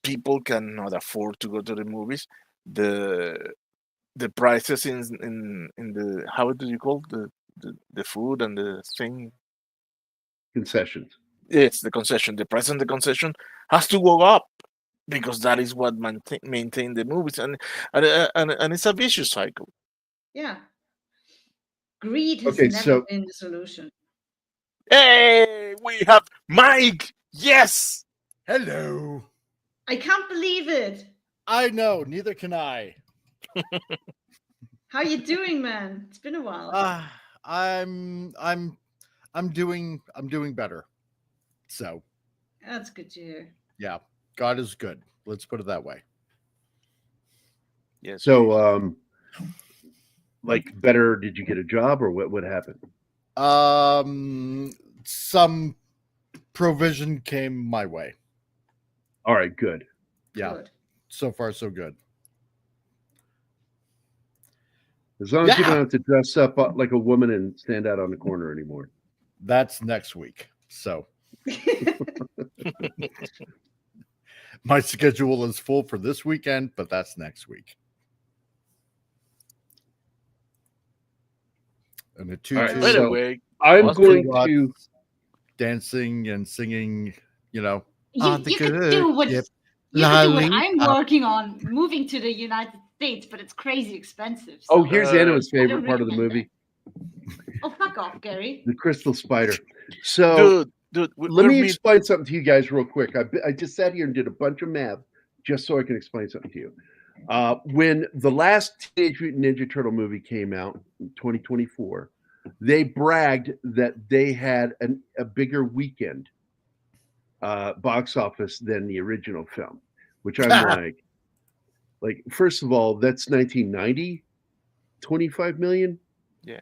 people cannot afford to go to the movies, the prices in the how do you call the food and the thing. Concessions. It's the concession. The price on the concession has to go up because that is what maintain the movies, and it's a vicious cycle. Yeah. Greed has Okay, never so been the solution. Hey, we have Mike. Yes. Hello. I can't believe it. I know, neither can I. How you doing, man? It's been a while. I'm doing better. So, That's good to hear. yeah, God is good. Let's put it that way. Yes. So like better, did you get a job or what happened? Some provision came my way. All right, good. Yeah. Good. So far so good. As long as you Yeah. don't have to dress up like a woman and stand out on the corner anymore. That's next week. So, my schedule is full for this weekend, but that's next week. And a tutu. All right, By the so way, I'm lots going of to dancing and singing, you know. You could do what I'm working on, moving to the United States, but it's crazy expensive. Oh, so here's Anna's I favorite don't part of the recommend movie, that. Oh, fuck off, Gary. the crystal spider. So dude, let me explain something to you guys real quick. I just sat here and did a bunch of math just so I can explain something to you. When the last Teenage Mutant Ninja Turtle movie came out in 2024, they bragged that they had a bigger weekend box office than the original film, which I'm like, first of all, that's 1990, 25 million. Yeah.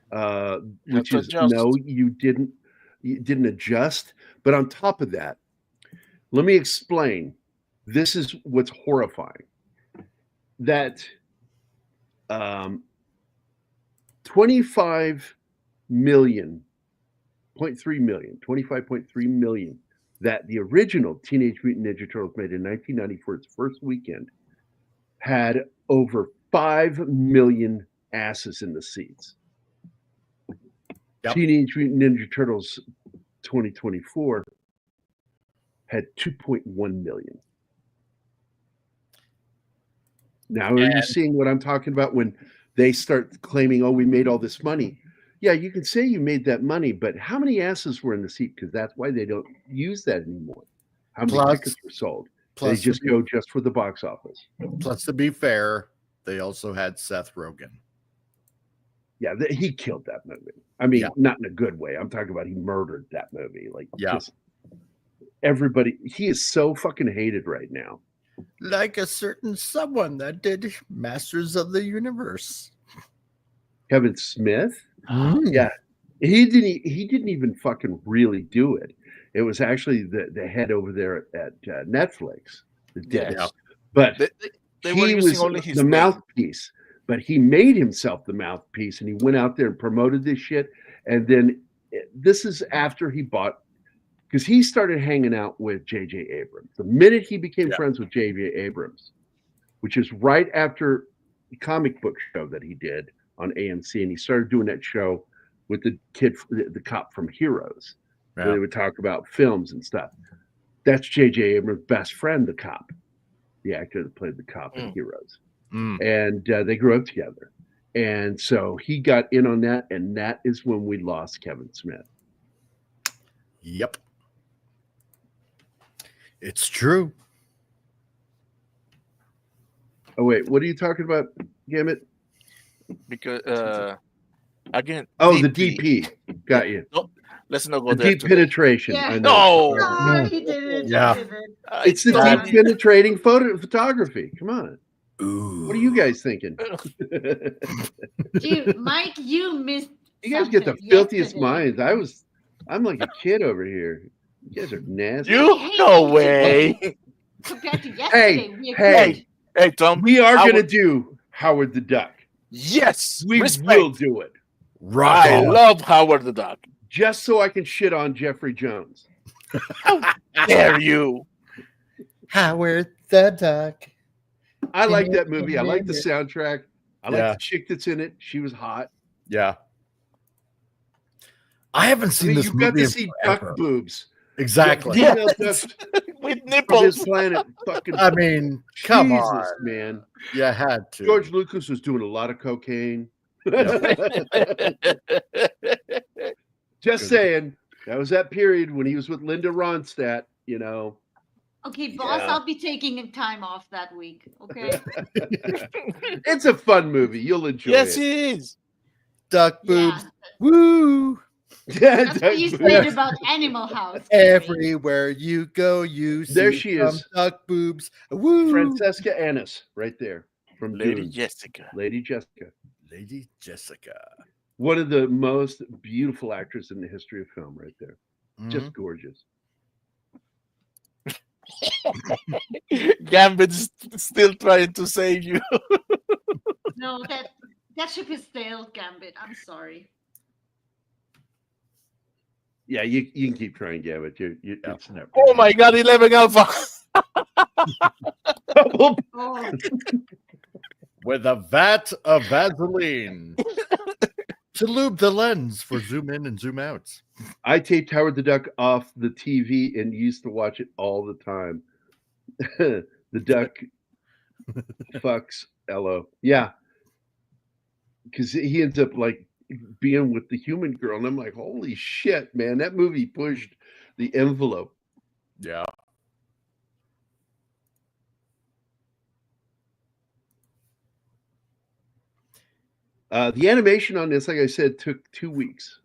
Which to is adjust. no, you didn't adjust. But on top of that, let me explain. This is what's horrifying. That 25 million, 25.3 million that the original Teenage Mutant Ninja Turtles made in 1990 for its first weekend had over 5 million asses in the seats. Yep. Teenage Mutant Ninja Turtles 2024 had 2.1 million. Now, are you seeing what I'm talking about when they start claiming, oh, we made all this money? Yeah, you can say you made that money, but how many asses were in the seat? Because that's why they don't use that anymore. How many tickets were sold? They just go just for the box office. Plus, to be fair, they also had Seth Rogen. Yeah, he killed that movie. I mean, not in a good way. I'm talking about he murdered that movie. Like, just everybody. He is so fucking hated right now. Like a certain someone that did Masters of the Universe. Kevin Smith? Yeah. He didn't even fucking really do it. It was actually the head over there at Netflix that did it. But they were he using was only his the name. mouthpiece. But he made himself the mouthpiece and he went out there and promoted this shit. And then this is after he bought, because he started hanging out with J.J. Abrams. The minute he became friends with J.J. Abrams, which is right after the comic book show that he did on AMC, and he started doing that show with the kid, the cop from Heroes, where they would talk about films and stuff. That's J.J. Abrams' best friend, the cop, the actor that played the cop in Heroes. And they grew up together. And so he got in on that, and that is when we lost Kevin Smith. Yep. It's true. Oh, wait, what are you talking about, Gambit? Because, again... Oh, the DP. Got you. No, let's not go the there. Deep penetration. Yeah. I know. No! He did it. Yeah. He did it. It's the deep penetrating photography. Come on. Ooh. What are you guys thinking? Dude, Mike, you missed. You guys get the something filthiest yesterday. minds. I'm like a kid over here. You guys are nasty. You? No way. Compared to yesterday, Hey, Tom. We are I going to would- do Howard the Duck. Yes. We respect. will do it. Rock I on. love Howard the Duck. Just so I can shit on Jeffrey Jones. Dare you? Howard the Duck. I like that movie. I like the soundtrack. I like Yeah. the chick that's in it. She was hot. Yeah. I haven't I seen mean, this you've movie got to in see forever. duck boobs. Exactly. Yeah. Female ducks With from nipples. this planet. Fucking I mean, come Jesus, on. man. You had to. George Lucas was doing a lot of cocaine. Just saying, that was that period when he was with Linda Ronstadt, you know. Okay, boss, Yeah. I'll be taking time off that week. Okay. It's a fun movie. You'll enjoy Yes, it. it is. Duck boobs. Yeah. Woo. That's what you said about Animal House. Everywhere you go, you see There she some is. duck boobs. Woo. Francesca Annis, right there from Lady Dune. Jessica. Lady Jessica. Lady Jessica. One of the most beautiful actors in the history of film, right there. Just Mhm. gorgeous. Gambit's still trying to save you. No, that ship is sailed, Gambit. I'm sorry. Yeah, you can keep trying, Gambit. It's never. Oh my God, 11 Alpha. Oh, With a vat of Vaseline to lube the lens for zoom in and zoom outs. I taped Howard the Duck off the TV and used to watch it all the time. The duck fucks Ello. Yeah. Because he ends up like being with the human girl. And I'm like, holy shit, man. That movie pushed the envelope. Yeah. The animation on this, like I said, took 2 weeks.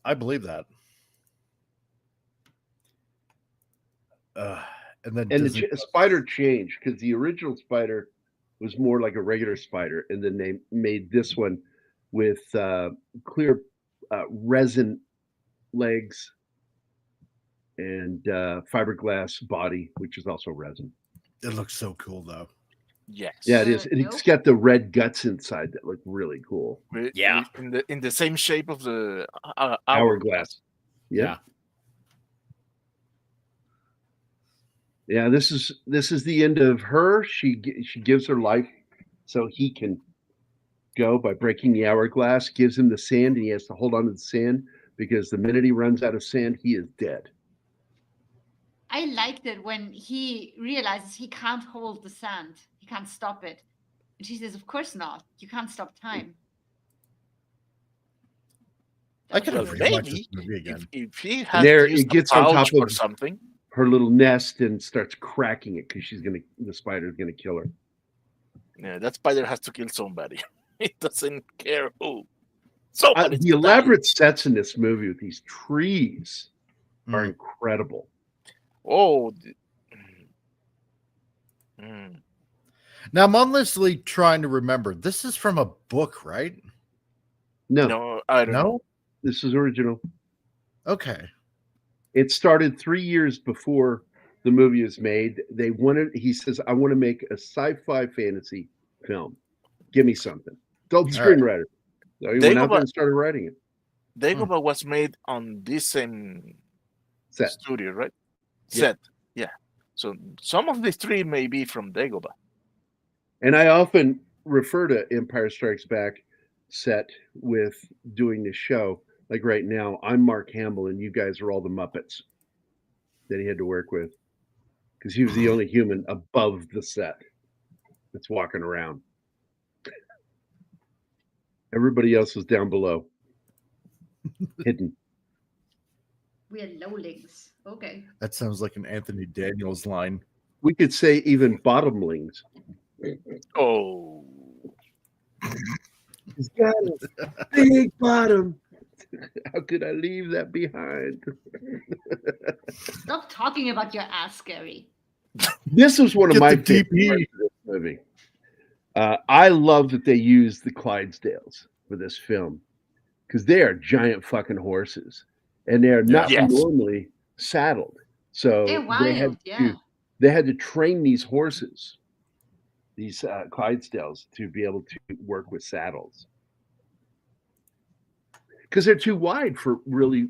I believe that. And then And Disney the spider changed because the original spider was more like a regular spider. And then they made this one with clear resin legs and fiberglass body, which is also resin. it looks so cool though. Yes. Yeah, it is. And it's got the red guts inside that look really cool. Yeah. In the same shape of the Hourglass. Yeah. Yeah, this is the end of her. She gives her life so he can go by breaking the hourglass, gives him the sand, and he has to hold on to the sand because the minute he runs out of sand, he is dead. I liked it when he realizes he can't hold the sand. He can't stop it. And she says, of course not. You can't stop time. I could Well, have watched maybe this movie again. if he has There, used it gets on a pouch top or of something. her little nest and starts cracking it because the spider's gonna kill her. Yeah, that spider has to kill somebody. It doesn't care who. Somebody The elaborate sets in this movie with these trees are Mm. incredible. Oh. Now I'm honestly trying to remember. This is from a book, right? No, No, I don't know. No? this is original. Okay. It started 3 years before the movie was made. He says, I want to make a sci-fi fantasy film. Give me something. Told the All right. screenwriter. So he They went go out there back- and started writing it. Dagobah was made on this same Set. studio, right? Yeah. Set. Yeah. So some of these three may be from Dagobah. And I often refer to Empire Strikes Back set with doing this show. Like right now, I'm Mark Hamill, and you guys are all the Muppets that he had to work with because he was the only human above the set that's walking around. Everybody else was down below, hidden. We're lowlings. Okay. That sounds like an Anthony Daniels line. We could say even bottomlings. Oh. He's got a big bottom. How could I leave that behind? Stop talking about your ass, Gary. This was one of Get my the favorite DP. parts of this movie. I love that they used the Clydesdales for this film because they are giant fucking horses and they are not Yes. normally saddled. So They're wild, they had to train these horses, these Clydesdales, to be able to work with saddles because they're too wide for really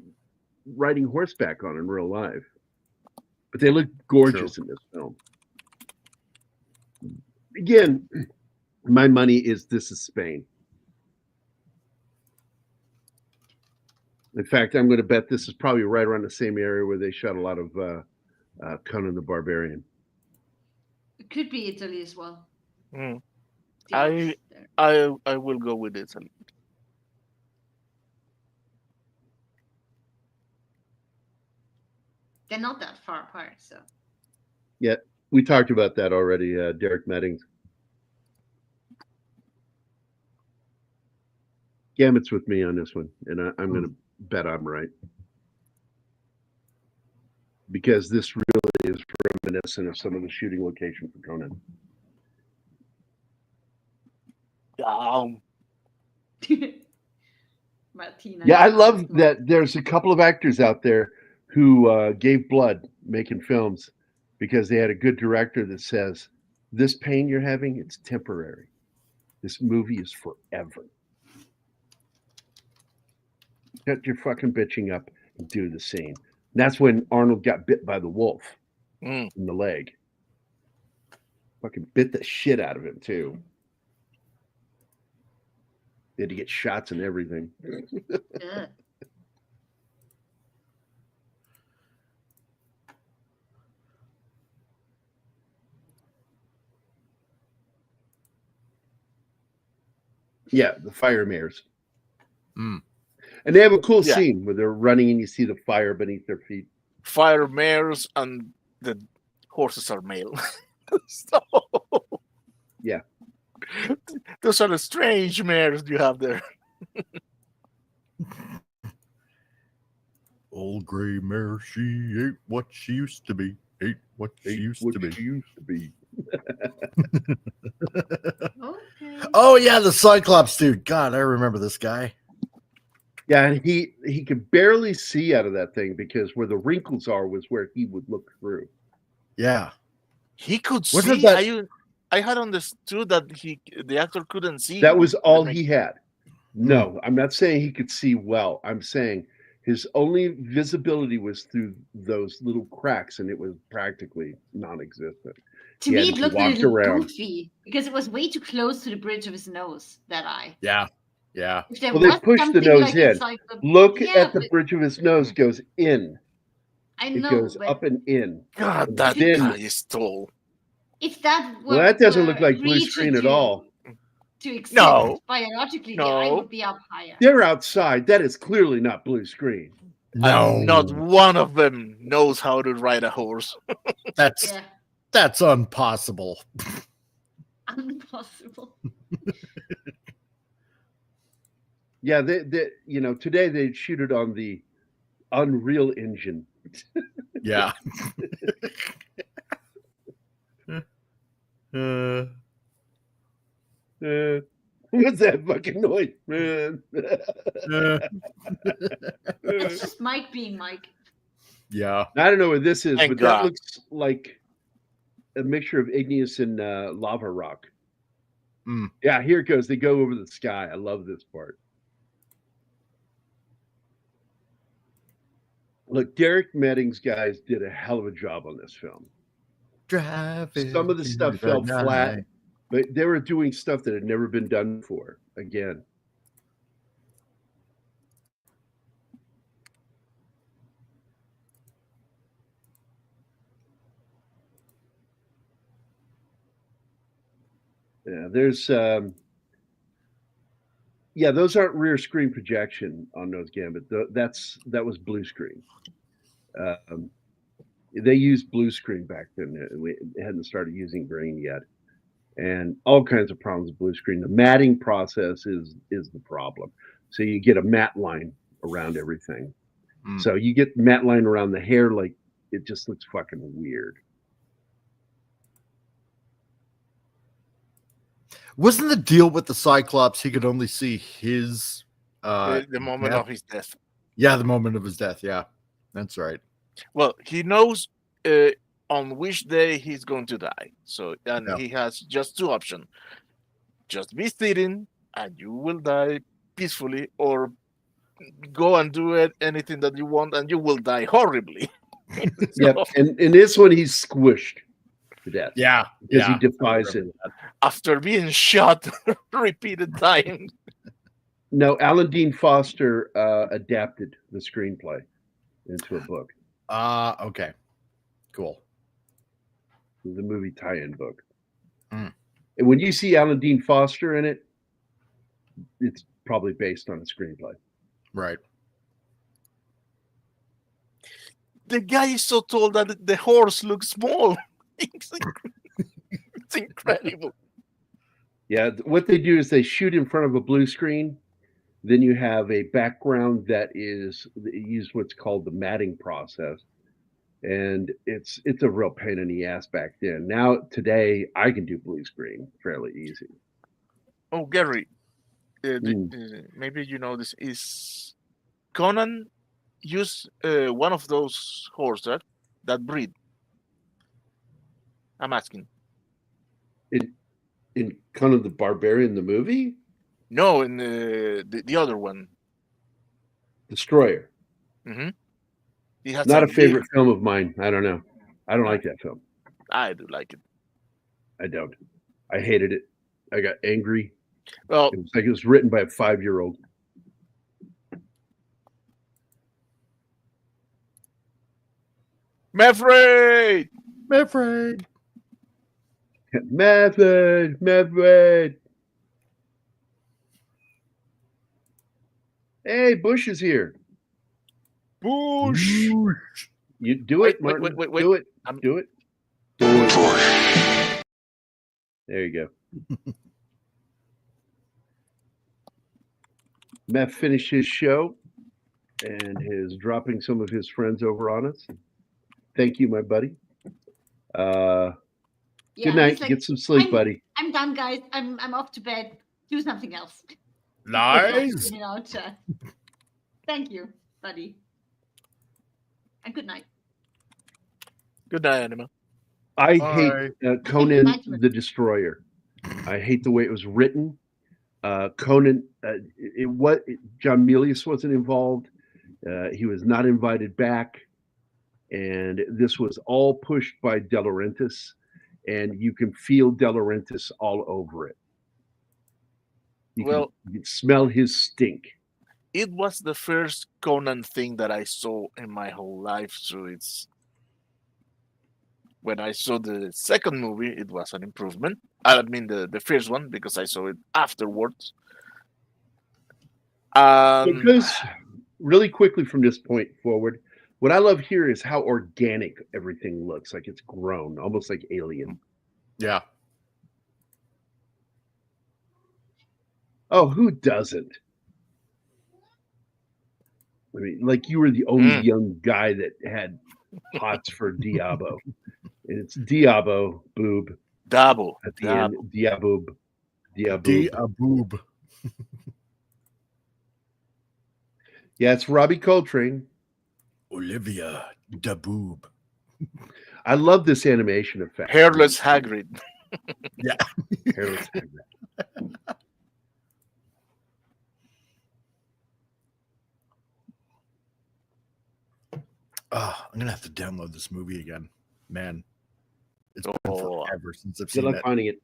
riding horseback on in real life. But they look gorgeous in this film. Again, my money is this is Spain. In fact, I'm going to bet this is probably right around the same area where they shot a lot of Conan the Barbarian. It could be Italy as well. Mm. Yes, I will go with Italy. they're not that far apart, so. Yeah, we talked about that already, Derek Meddings. Gamut's with me on this one, and I'm going to bet I'm right. Because this really is reminiscent of some of the shooting location for Conan. Matinee. Yeah, I love that there's a couple of actors out there who gave blood making films because they had a good director that says, this pain you're having, it's temporary. This movie is forever. Shut your fucking bitching up and do the scene. And that's when Arnold got bit by the wolf in the leg. Fucking bit the shit out of him, too. They had to get shots and everything. Ugh. Yeah, the fire mares. Mm. And they have a cool Yeah. scene where they're running and you see the fire beneath their feet. Fire mares and the horses are male. So Yeah. those are the strange mares you have there. Old gray mare, she ain't what she used to be. Ain't what she used to be. She used to be. Okay. Oh yeah, the Cyclops dude. God, I remember this guy. Yeah, and he could barely see out of that thing because where the wrinkles are was where he would look through. Yeah. He could Wasn't see. that- I had understood that the actor couldn't see. That was all The he had. No, I'm not saying he could see well. I'm saying his only visibility was through those little cracks, and it was practically non-existent. To He me, had it looked a walked little around. goofy because it was way too close to the bridge of his nose, that eye. Yeah. Yeah. If there Well, they was pushed the something nose like in. inside the... Look Yeah, at the but bridge of his nose goes in. I It know, goes but up and in. God, that Then- guy is tall. if that were... Well, that doesn't look were like blue agreed to screen at do- all. To exist No. biologically, the eye No. would be up higher. They're outside. That is clearly not blue screen. No. And not one of them knows how to ride a horse. That's Yeah, that's impossible. impossible. Yeah, they today they shoot it on the Unreal Engine. Yeah. uh, What's that fucking noise, man? It's just Mike being Mike. yeah. I don't know what this is, Thank but God. that looks like a mixture of igneous and lava rock. Mm. Yeah, here it goes. They go over the sky. I love this part. Look, Derek Medding's guys did a hell of a job on this film. Some of the stuff fell flat, but they were doing stuff that had never been done before. Again, yeah, there's yeah, those aren't rear screen projection on those Gambit. That was blue screen. They used blue screen back then. We hadn't started using green yet, and all kinds of problems with blue screen. The matting process is the problem. So you get a matte line around everything. So you get matte line around the hair, like it just looks fucking weird. Wasn't the deal with the Cyclops he could only see his the moment of his death? Yeah, the moment of his death. Yeah, that's right. Well, he knows on which day he's going to die. So, and he has just two options: just be sitting and you will die peacefully, or go and do anything that you want and you will die horribly. Yep. And in this one, he's squished to death. Yeah, because he defies it after being shot repeated times. No, Alan Dean Foster adapted the screenplay into a book. Okay, cool. The movie tie-in book. And when you see Alan Dean Foster in it, it's probably based on a screenplay. Right. The guy is so tall that the horse looks small. It's incredible. Yeah, what they do is they shoot in front of a blue screen. Then you have a background that is use what's called the matting process, and it's a real pain in the ass back then. Now today I can do blue screen fairly easy. Oh, Gary, maybe you know this is Conan used one of those horses that breed. I'm asking. In Conan the Barbarian, the movie? No, in the other one. Destroyer. Mm-hmm. He has Not a favorite film of mine. I don't know. I don't like that film. I do like it. I don't. I hated it. I got angry. Well, it was like it was written by a 5-year-old. Meffrey! Meffrey! Method. Hey, Bush is here. Bush. You do it, Martin. Wait. Do it. Do it. Bush. There you go. Meth finished his show and is dropping some of his friends over on us. Thank you, my buddy. Good night. Like, get some sleep, buddy. I'm done, guys. I'm off to bed. Do something else. Nice. Thank you, buddy. And good night. Good night, Anima. I hate Conan the Destroyer. I hate the way it was written. Conan, John Milius wasn't involved. He was not invited back. And this was all pushed by De Laurentiis. And you can feel De Laurentiis all over it. You can smell his stink. It was the first Conan thing that I saw in my whole life. So when I saw the second movie, it was an improvement. I mean the first one, because I saw it afterwards. Because really quickly from this point forward, what I love here is how organic everything looks. Like it's grown, almost like Alien. Yeah. Oh, who doesn't? I mean, like you were the only young guy that had hots for Diabo. And it's Diabo, boob. Dabo. At the end, Diaboob. Diaboob. Yeah, it's Robbie Coltrane. Olivia Daboob. I love this animation effect. Hairless Hagrid. Yeah. Hairless Hagrid. I'm gonna have to download this movie again, man. It's been Oh, forever since I've Good seen luck it. finding it.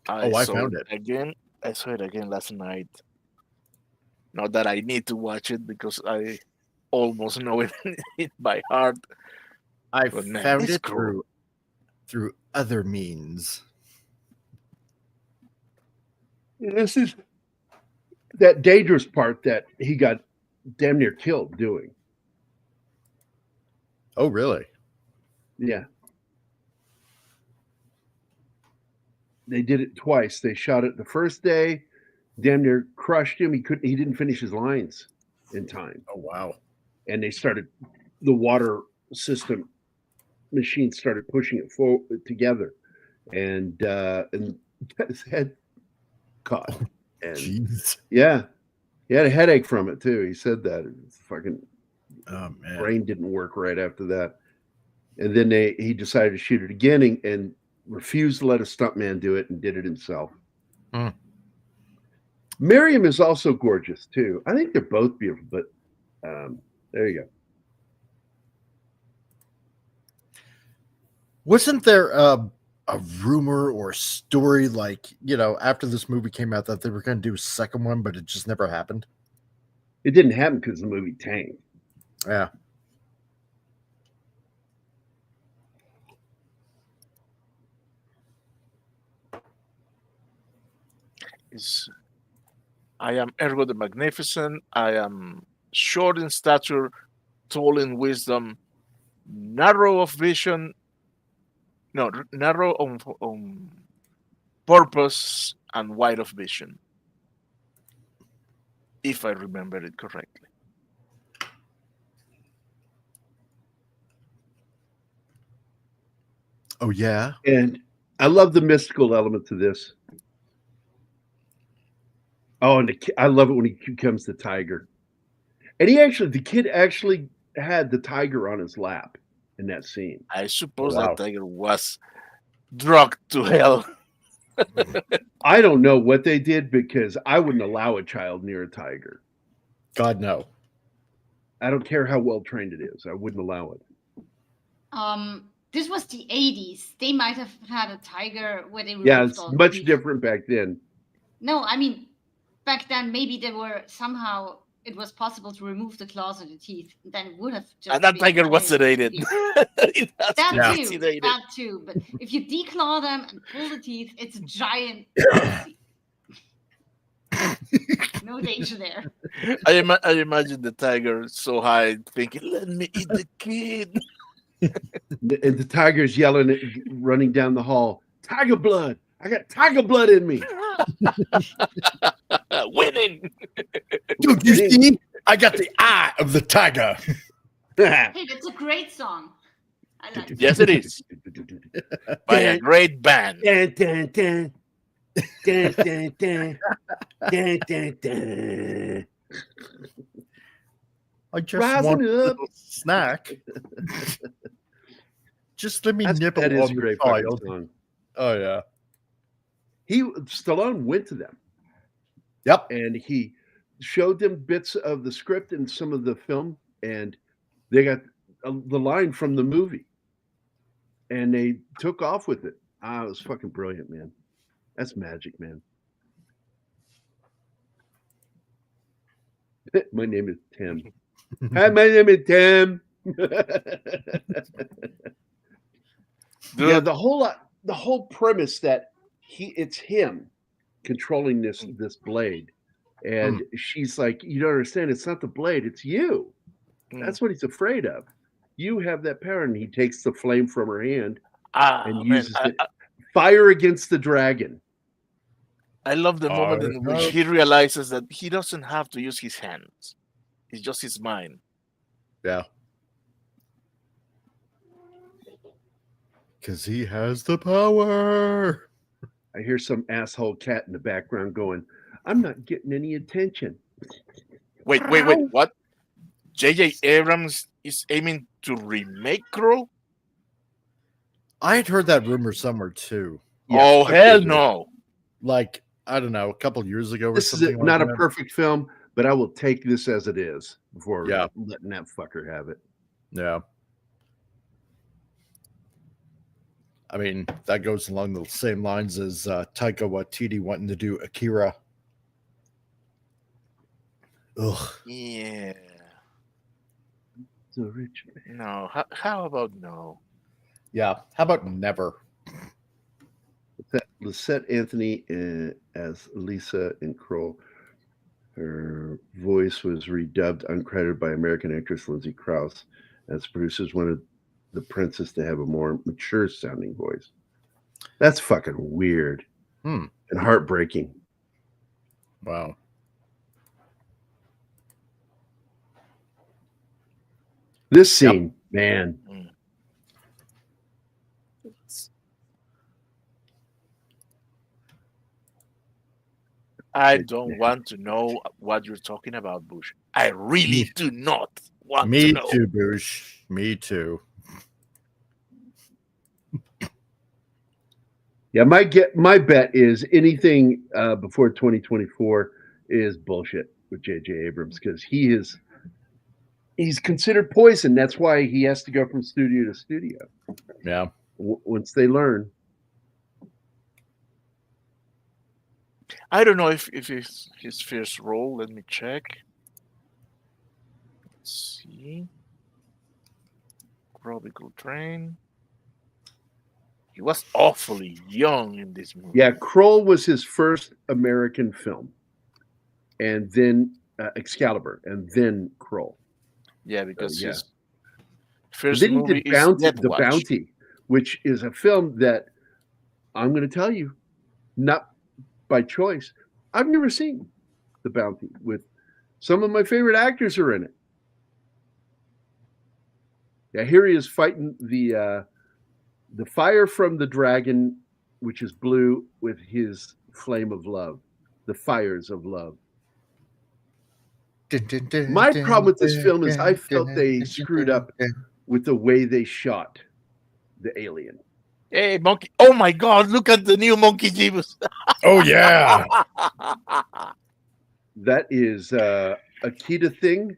I saw found it. again. I saw it again last night. Not that I need to watch it because I almost know it by heart. I But man, found it's it Krull. through other means. This is that dangerous part that he got damn near killed doing. Oh, really? Yeah. They did it twice. They shot it the first day, damn near crushed him. He didn't finish his lines in time. Oh, wow. And they started the water system machines started pushing it forward together, and his head caught. And Jeez. yeah, he had a headache from it too. He said that his fucking man. brain didn't work right after that. And then he decided to shoot it again and refused to let a stuntman do it and did it himself. Hmm. Miriam is also gorgeous too. I think they're both beautiful, but there you go. Wasn't there a rumor or a story after this movie came out that they were going to do a second one, but it just never happened? It didn't happen because the movie tanked. Yeah. I am Ergo the Magnificent. I am short in stature, tall in wisdom, narrow of vision. No, narrow on purpose and wide of vision. If I remember it correctly. Oh, yeah. And I love the mystical element to this. Oh, and I love it when he becomes the tiger. And the kid actually had the tiger on his lap in that scene. I suppose Wow. that tiger was drugged to hell. I don't know what they did because I wouldn't allow a child near a tiger. God, no. I don't care how well trained it is. I wouldn't allow it. This was the 80s. They might have had a tiger where they Yeah, removed it's all the much teeth. different back then. No, I mean, back then maybe they were somehow it was possible to remove the claws and the teeth. Then it would have just And that been tiger was very sedated. easy. It has That to be too, sedated. that too. But if you declaw them and pull the teeth, it's a giant. No danger there. I imagine the tiger so high thinking, let me eat the kid. And the tiger's yelling, running down the hall, tiger blood. I got tiger blood in me. Winning. Dude, you see? I got the eye of the tiger. Hey, that's a great song. I like it. Yes, it is. By a great band. Dun, dun, dun. Dun, dun, dun. Dun, dun, dun. I just Rising want a up. little snack. Just let me nibble That is on a the great fucking child. song. Oh, yeah. Stallone went to them. Yep. And he showed them bits of the script and some of the film, and they got the line from the movie, and they took off with it. It was fucking brilliant, man. That's magic, man. My name is Tim. Hi, my name is Tim. Yeah, the whole premise that it's him controlling this blade, and she's like, you don't understand, it's not the blade, it's you. That's what he's afraid of. You have that power. And he takes the flame from her hand and uses it. Fire against the dragon. I love the moment in which he realizes that he doesn't have to use his hands. It's just his mind. Yeah. Because he has the power. I hear some asshole cat in the background going, I'm not getting any attention. Wait. What? J.J. Abrams is aiming to remake Krull? I had heard that rumor somewhere too. Oh, hell no. Like, I don't know, a couple years ago or This is something. not like a that. perfect film, but I will take this as it is before Yeah. letting that fucker have it. Yeah. I mean, that goes along the same lines as Taika Waititi wanting to do Akira. Ugh. Yeah. So rich man. No. How about no? Yeah. How about never? Lysette Anthony as Lisa in Krull. Her voice was redubbed, uncredited by American actress Lindsay Krause, as producers wanted the princess to have a more mature sounding voice. That's fucking weird and heartbreaking. Wow. This scene, man. I don't want to know what you're talking about, Bush. I really do not want Me to know. too, Bush. Me too. Yeah, my bet is anything before 2024 is bullshit with J.J. Abrams because he's considered poison. That's why he has to go from studio to studio. Yeah. Once they learn. I don't know if it's his first role. Let me check. Let's see. Tropical Train. He was awfully young in this movie. Yeah, Krull was his first American film, and then Excalibur, and then Krull. Yeah, because yeah. his first Then he movie did is The Death Watch. Bounty, which is a film that I'm going to tell you, not by choice, I've never seen. The Bounty with some of my favorite actors are in it. Yeah, here he is fighting the fire from the dragon, which is blue, with his flame of love, the fires of love. My problem with this film is I felt they screwed up with the way they shot the alien. Hey, Monkey! Oh my God! Look at the new Monkey Jeebus. Oh yeah. That is a Akita thing.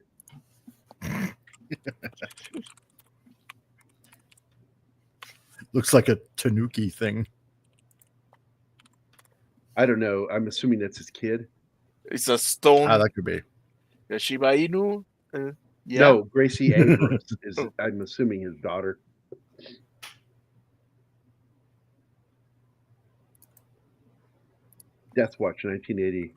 Looks like a Tanuki thing. I don't know. I'm assuming that's his kid. It's a stone. That could be. The Shiba Inu. Yeah. No, Gracie Abrams is. I'm assuming his daughter. Death Watch, 1980.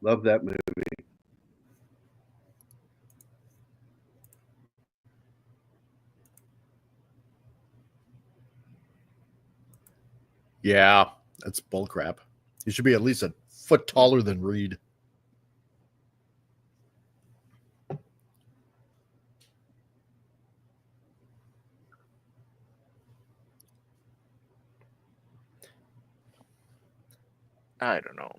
Love that movie. Yeah, that's bullcrap. He should be at least a foot taller than Reed. I don't know.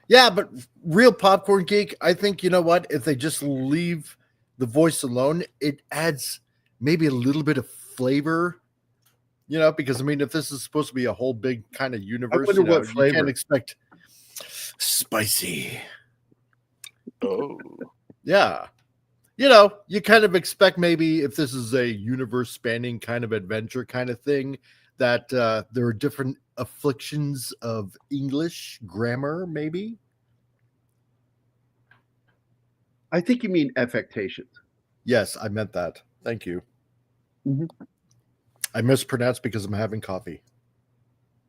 Yeah, but real popcorn geek, I think, you know what? If they just leave the voice alone, it adds maybe a little bit of flavor. You know, because I mean, if this is supposed to be a whole big kind of universe, wonder what you flavor. can't expect spicy. Oh. Yeah. You know, you kind of expect maybe if this is a universe spanning kind of adventure kind of thing, that there are different afflictions of English grammar, maybe. I think you mean affectations. Yes, I meant that. Thank you. Mm-hmm. I mispronounced because I'm having coffee.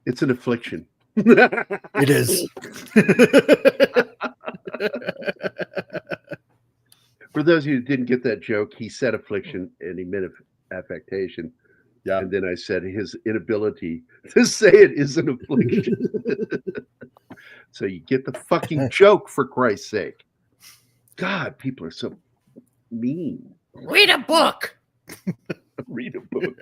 It's an affliction. It is. For those of you who didn't get that joke, he said affliction and he meant affectation. Yeah. And then I said his inability to say it is an affliction. So you get the fucking joke, for Christ's sake. God, people are so mean. Read a book. Read a book.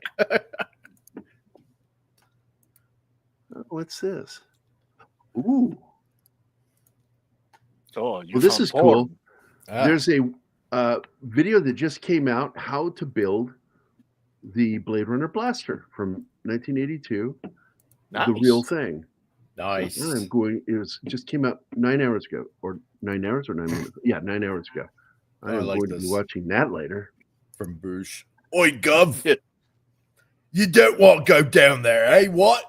What's this? Ooh. Oh, you Well, this found is porn. cool. Ah. There's a video that just came out, how to build the Blade Runner blaster from 1982. the real thing. Nice. I'm going. Just came out 9 hours ago, or 9 hours or 9 minutes. Yeah, 9 hours ago. I'm like going to be this. watching that later. From Boosh. Oi, Gov. You don't want to go down there, eh? What?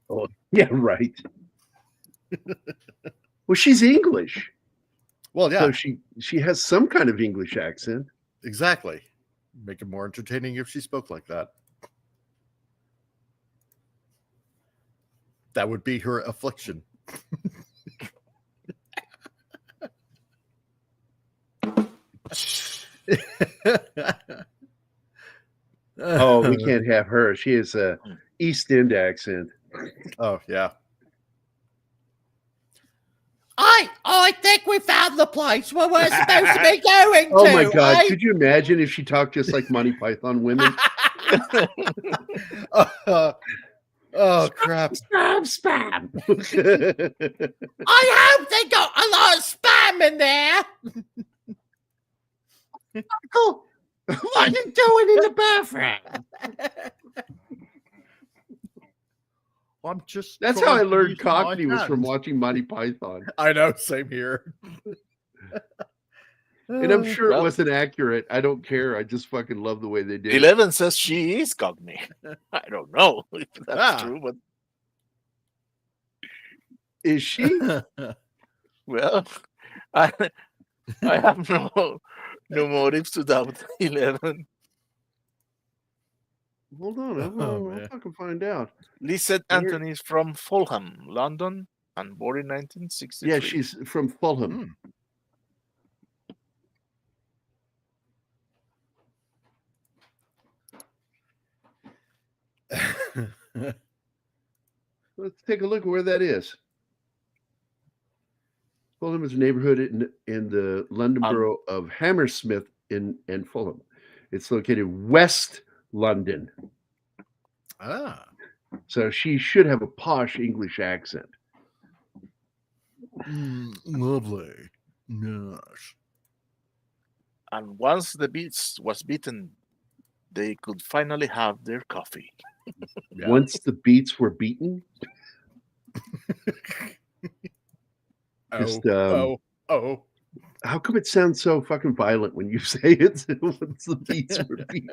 Oh, yeah, right. Well, she's English. Well, yeah. So she has some kind of English accent. Exactly. Make it more entertaining if she spoke like that. That would be her affliction. Oh, we can't have her. She has a East End accent. Oh, yeah. I think we found the place where we're supposed to be going Oh to. my God. eh? Could you imagine if she talked just like Monty Python women? Oh, crap. Spam. I hope they got a lot of spam in there. Uncle, what are you doing in the bathroom? I'm just. That's how I learned Cockney was from watching Monty Python. I know, same here. And I'm sure it wasn't accurate. I don't care. I just fucking love the way they did it. 11 says she is Cockney. I don't know if that's true, but Is she? well, I have no motives to doubt 11. Hold on. I'll fucking find out. Lysette Anthony is from Fulham, London, and born in 1963. Yeah, she's from Fulham. Let's take a look at where that is. Fulham is a neighborhood in the London borough of Hammersmith in Fulham. It's located West London. Ah. So she should have a posh English accent. Lovely. Yes. And once the beast was beaten, they could finally have their coffee. Yeah. Once the beats were beaten. Oh. How come it sounds so fucking violent when you say it? Once the beats were beaten.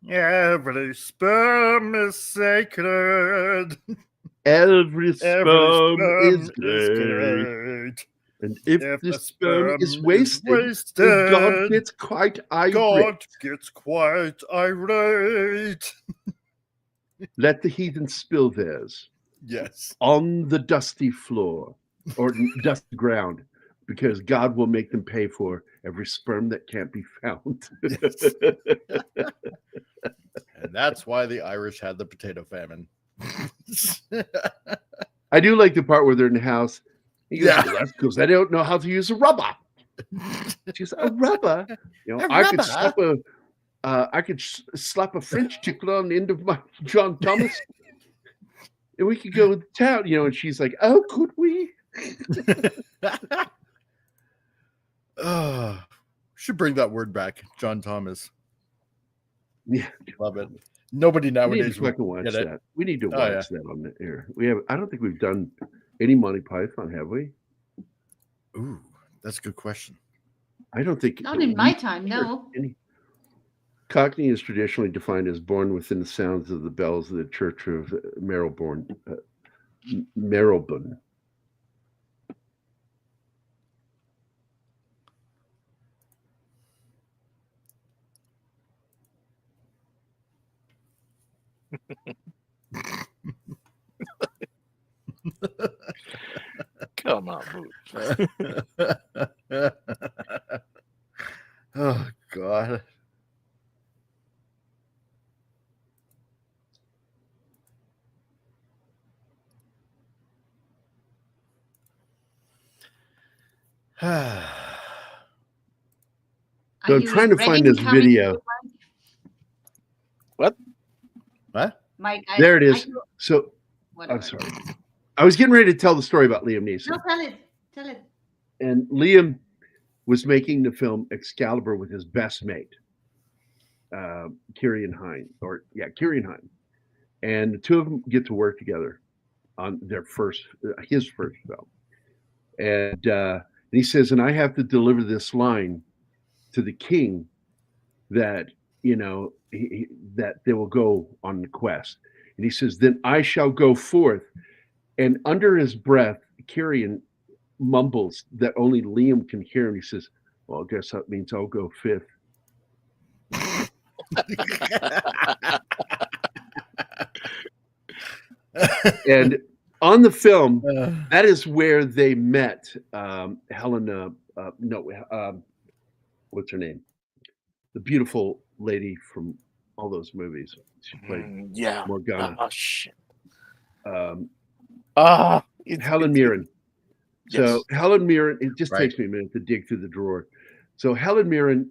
Every sperm is sacred. Every sperm is great. great. And if the sperm is wasted, God gets quite irate. Let the heathen spill theirs. Yes. On the dusty floor or dusty ground, because God will make them pay for every sperm that can't be found. Yes. And that's why the Irish had the potato famine. I do like the part where they're in the house. He goes, well, that's because I don't know how to use a rubber. She's a rubber. You know, I could slap a French tickler on the end of my John Thomas, and we could go to town. You know, and she's like, "Oh, could we?" Should bring that word back, John Thomas. Yeah, love it. Nobody nowadays we need to fucking watch that. it. We need to watch that on the air. We have. I don't think we've done any Monty Python, have we? Ooh, that's a good question. I don't think. Not in my time, no. Cockney is traditionally defined as born within the sounds of the bells of the Church of Marylebone. Marylebone. Come on, Boosh. Oh, God. So I'm trying to find this video. What? Mike, There it is. So, I'm sorry. I was getting ready to tell the story about Liam Neeson. No, tell it. And Liam was making the film Excalibur with his best mate. Kieran Hines, Kieran Hines, and the two of them get to work together on his first film, and he says, and I have to deliver this line to the king that that they will go on the quest, and he says, then I shall go forth, and under his breath, Kieran mumbles that only Liam can hear, and he says, well, I guess that means I'll go fifth. And on the film, that is where they met Helena. What's her name? The beautiful lady from all those movies. She played Morgana. Oh shit. Helen Mirren. Yes. So Helen Mirren. It just Right. takes me a minute to dig through the drawer. So Helen Mirren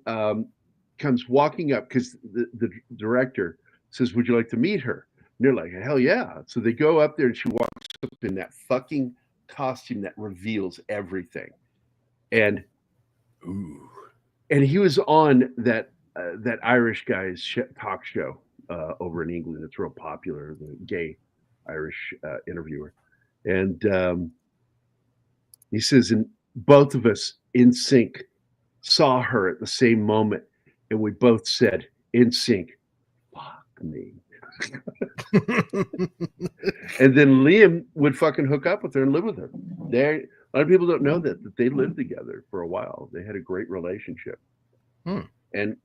comes walking up because the director says, "Would you like to meet her?" And they're like, "Hell yeah!" So they go up there, and she walks up in that fucking costume that reveals everything, and he was on that Irish guy's talk show over in England. It's real popular, the gay Irish interviewer, and he says, and both of us in sync saw her at the same moment, and we both said in sync, "Fuck me." And then Liam would fucking hook up with her and live with her. A lot of people don't know that they lived together for a while. They had a great relationship. And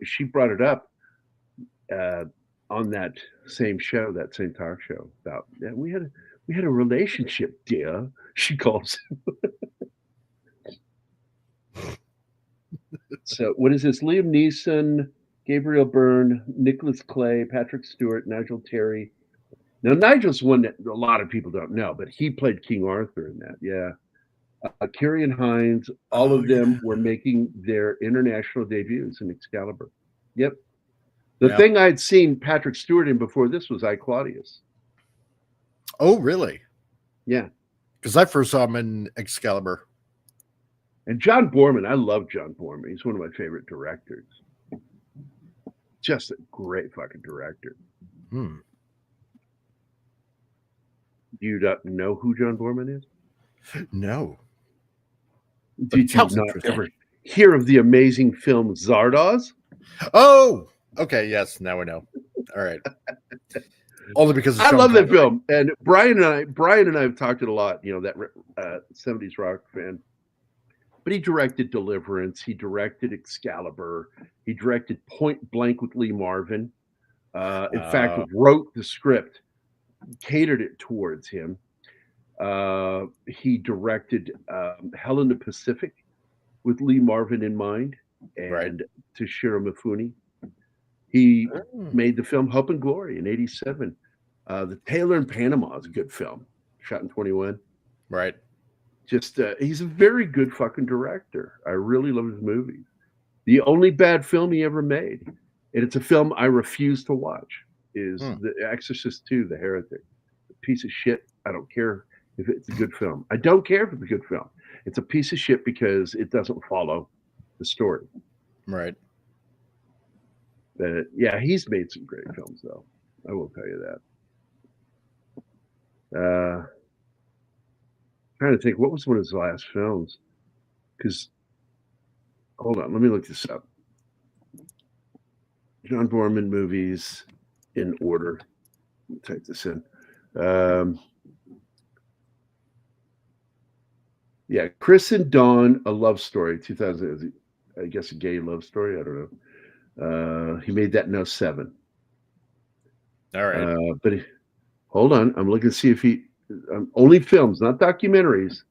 she brought it up on that same show, that same talk show about, yeah, we had a relationship, dear. She calls him. So what is this? Liam Neeson, Gabriel Byrne, Nicholas Clay, Patrick Stewart, Nigel Terry. Now Nigel's one that a lot of people don't know, but he played King Arthur in that. Yeah. Kieran Hines, all of them were making their international debuts in Excalibur. Yep. The thing I'd seen Patrick Stewart in before this was I, Claudius. Oh, really? Yeah. Because I first saw him in Excalibur. And John Boorman, I love John Boorman. He's one of my favorite directors. Just a great fucking director. Do you not know who John Boorman is? No. Did you not ever hear of the amazing film Zardoz? Oh, okay. Yes, now we know. All right. Only because I love that film. And Brian and I have talked it a lot. That 70s rock fan. But he directed Deliverance. He directed Excalibur. He directed Point Blank with Lee Marvin. In fact, wrote the script, catered it towards him. He directed Hell in the Pacific with Lee Marvin in mind and Toshiro Mifune. He made the film Hope and Glory in '87. The Tailor in Panama is a good film, shot in 21. Right. Just he's a very good fucking director. I really love his movies. The only bad film he ever made, and it's a film I refuse to watch, is The Exorcist 2, The Heretic. A piece of shit. I don't care if it's a good film. I don't care if it's a good film. It's a piece of shit because it doesn't follow the story. Right. But yeah, he's made some great films, though. I will tell you that. Trying to think, what was one of his last films? Because, hold on, let me look this up. John Boorman movies in order. Let me type this in. Yeah, Chris and Dawn, A Love Story, 2000. I guess a gay love story. I don't know. He made that in 07. All right. But hold on, I'm looking to see if he. Only films, not documentaries.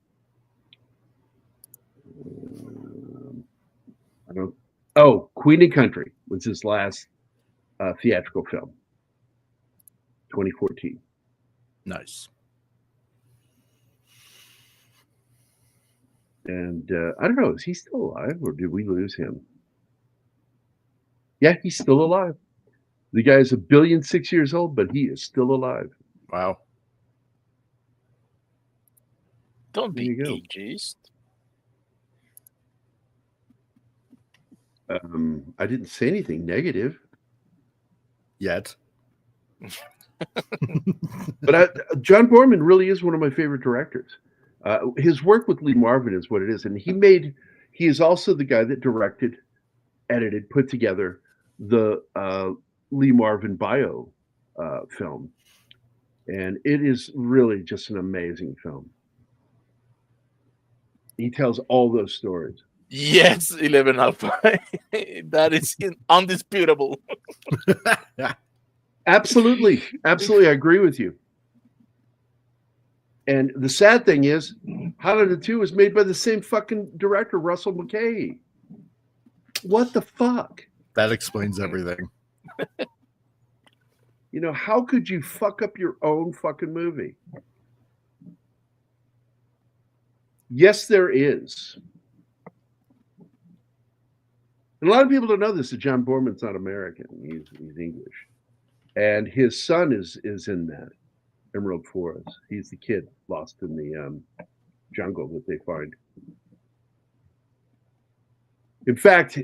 I don't. Oh, Queen and Country was his last theatrical film. 2014. Nice. And I don't know, is he still alive or did we lose him? Yeah, he's still alive. The guy is 1.6 billion years old, but he is still alive. Wow. Don't be There you go. ageist. I didn't say anything negative. Yet. But John Borman really is one of my favorite directors. His work with Lee Marvin is what it is. And he is also the guy that directed, edited, put together the Lee Marvin bio film. And it is really just an amazing film. He tells all those stories. Yes, 11 Alpha. That is undisputable. Absolutely. Absolutely. I agree with you. And the sad thing is, Highlander 2 was made by the same fucking director, Russell McKay. What the fuck? That explains everything. You know, how could you fuck up your own fucking movie? Yes, there is. And a lot of people don't know this, that John Borman's not American. He's English. And his son is in that, Emerald Forest. He's the kid lost in the jungle that they find. In fact,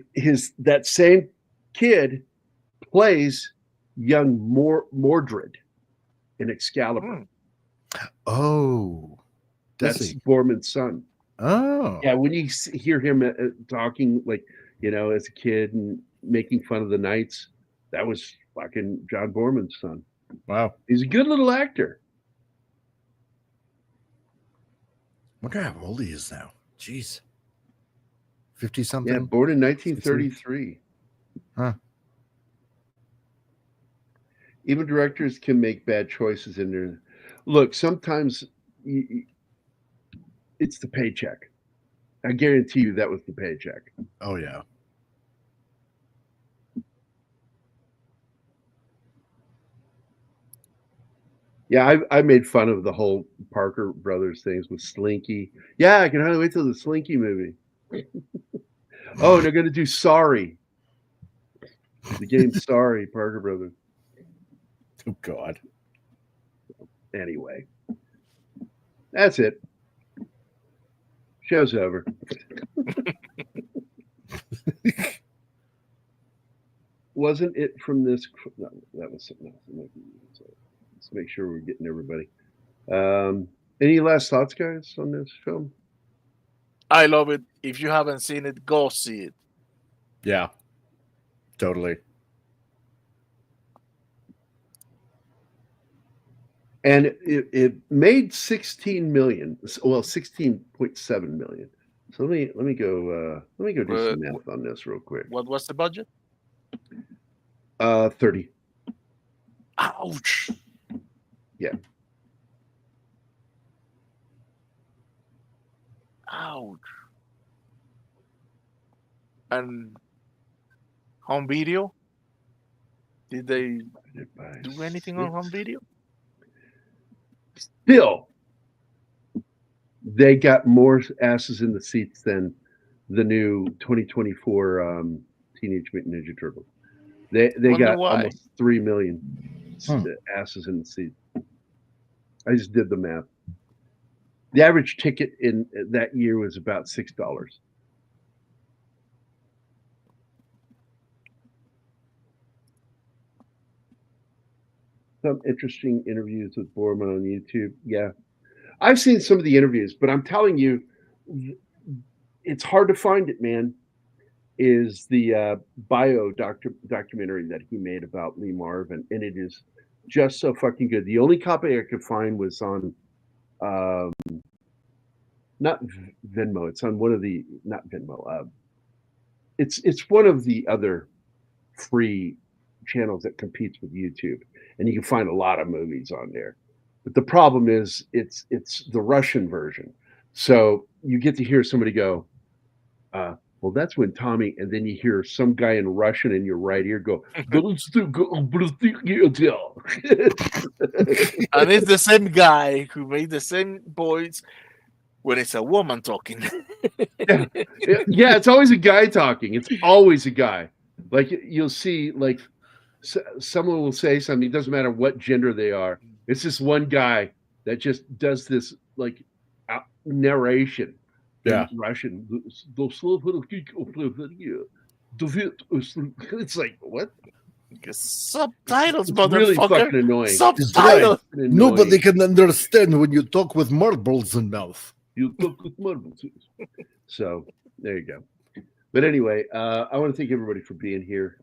that same kid plays young Mordred in Excalibur. Oh, that's Borman's son. Oh, yeah. When you hear him talking, like, you know, as a kid and making fun of the knights, that was fucking John Borman's son. Wow, he's a good little actor. Wonder how old he is now. Jeez, 50 something. Yeah, born in 1933. Huh. Even directors can make bad choices in there. Look, sometimes it's the paycheck. I guarantee you that was the paycheck. Oh, yeah. Yeah, I made fun of the whole Parker Brothers things with Slinky. Yeah, I can hardly wait till the Slinky movie. Oh, they're going to do Sorry. The game Sorry, Parker Brothers. Oh, God. Anyway, that's it. Show's over. Wasn't it from this? No, that was something else. Let's make sure we're getting everybody. Any last thoughts, guys, on this film? I love it. If you haven't seen it, go see it. Yeah, totally. And it made 16 million. Well, 16.7 million. So let me go do some math on this real quick. What was the budget? 30. Ouch. Yeah. Ouch. And home video? Did they do anything on home video? Still, they got more asses in the seats than the new 2024 Teenage Mutant Ninja Turtles. They got almost 3 million asses in the seat. I just did the math. The average ticket in that year was about $6. Some interesting interviews with Borman on YouTube. Yeah, I've seen some of the interviews, but I'm telling you, it's hard to find it, man. Is the bio documentary that he made about Lee Marvin, and it is just so fucking good. The only copy I could find was on not Venmo. It's on one of the not Venmo. It's one of the other free channels that competes with YouTube, and you can find a lot of movies on there. But the problem is it's the Russian version, so you get to hear somebody go, well, that's when Tommy, and then you hear some guy in Russian in your right ear go, and it's the same guy who made the same voice when it's a woman talking. Yeah, it's always a guy talking. It's always a guy. Like, you'll see, like, someone will say something, it doesn't matter what gender they are. It's this one guy that just does this, like, narration. Yeah, Russian. It's like, what? Subtitles, It's really motherfucker. fucking annoying. Subtitles. Fucking Nobody annoying. can understand when you talk with marbles in mouth. You talk with marbles. So there you go. But anyway, I want to thank everybody for being here.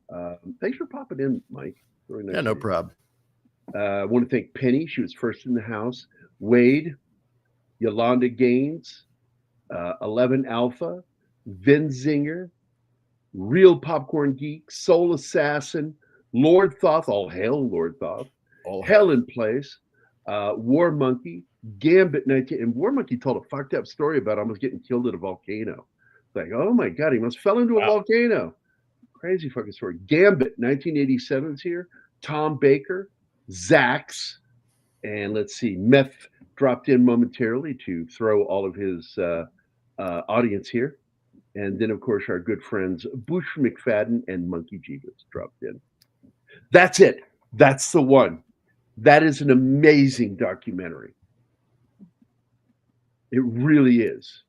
Thanks for popping in, Mike. Very nice Yeah, no of you. problem. I want to thank Penny. She was first in the house. Wade, Yolanda Gaines, 11 Alpha, Vin Zinger, Real Popcorn Geek, Soul Assassin, Lord Thoth, all hail Lord Thoth, Hell in Place, War Monkey, Gambit 19. And War Monkey told a fucked up story about almost getting killed at a volcano. It's like, oh my God, he must fell into a volcano. Crazy fucking story. Gambit 1987 is here. Tom Baker, Zax, and let's see, Meth dropped in momentarily to throw all of his audience here. And then, of course, our good friends Bush McFadden and Monkey Jeebus dropped in. That's it. That's the one. That is an amazing documentary. It really is.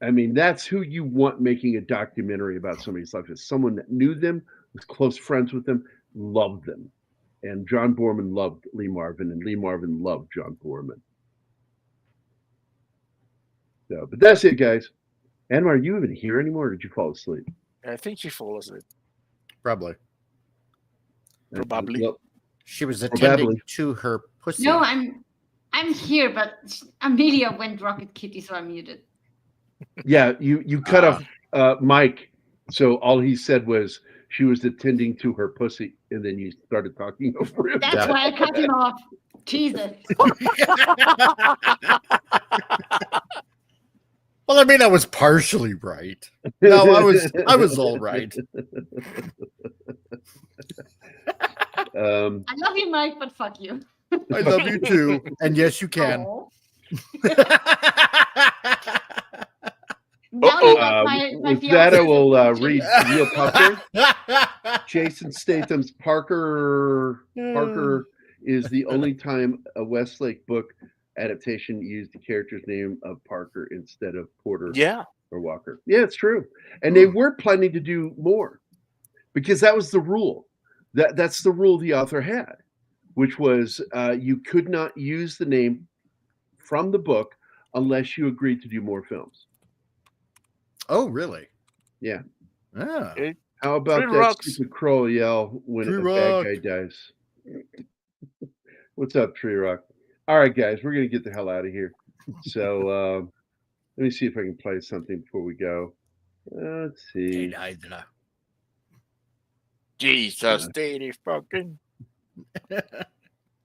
I mean, that's who you want making a documentary about somebody's life, is someone that knew them, was close friends with them, loved them. And John Boorman loved Lee Marvin, and Lee Marvin loved John Boorman. So, but that's it, guys. Anwar, are you even here anymore, or did you fall asleep? I think she falls asleep. Probably. Probably. Well, She was attending probably. to her pussy. No, I'm here, but Amelia went Rocket Kitty, so I'm muted. Yeah, you cut off Mike. So all he said was she was attending to her pussy, and then you started talking over him. That's why I cut him off. Jesus. Well, I mean, I was partially right. No, I was all right. I love you, Mike, but fuck you. I love you too. And yes, you can. Oh. Now you got my With that, I fiance's will attention. read Real Popcorn. Jason Statham's Parker is the only time a Westlake book adaptation used the character's name of Parker instead of Porter or Walker. Yeah, it's true. And they were planning to do more because that was the rule. That's the rule the author had, which was you could not use the name from the book unless you agreed to do more films. Oh, really? Yeah. Ah. How about Three that rocks. stupid Krull yell when Tree a rock. bad guy dies? What's up, Tree Rock? All right, guys, we're gonna get the hell out of here. So let me see if I can play something before we go. Let's see. Jesus, daddy fucking.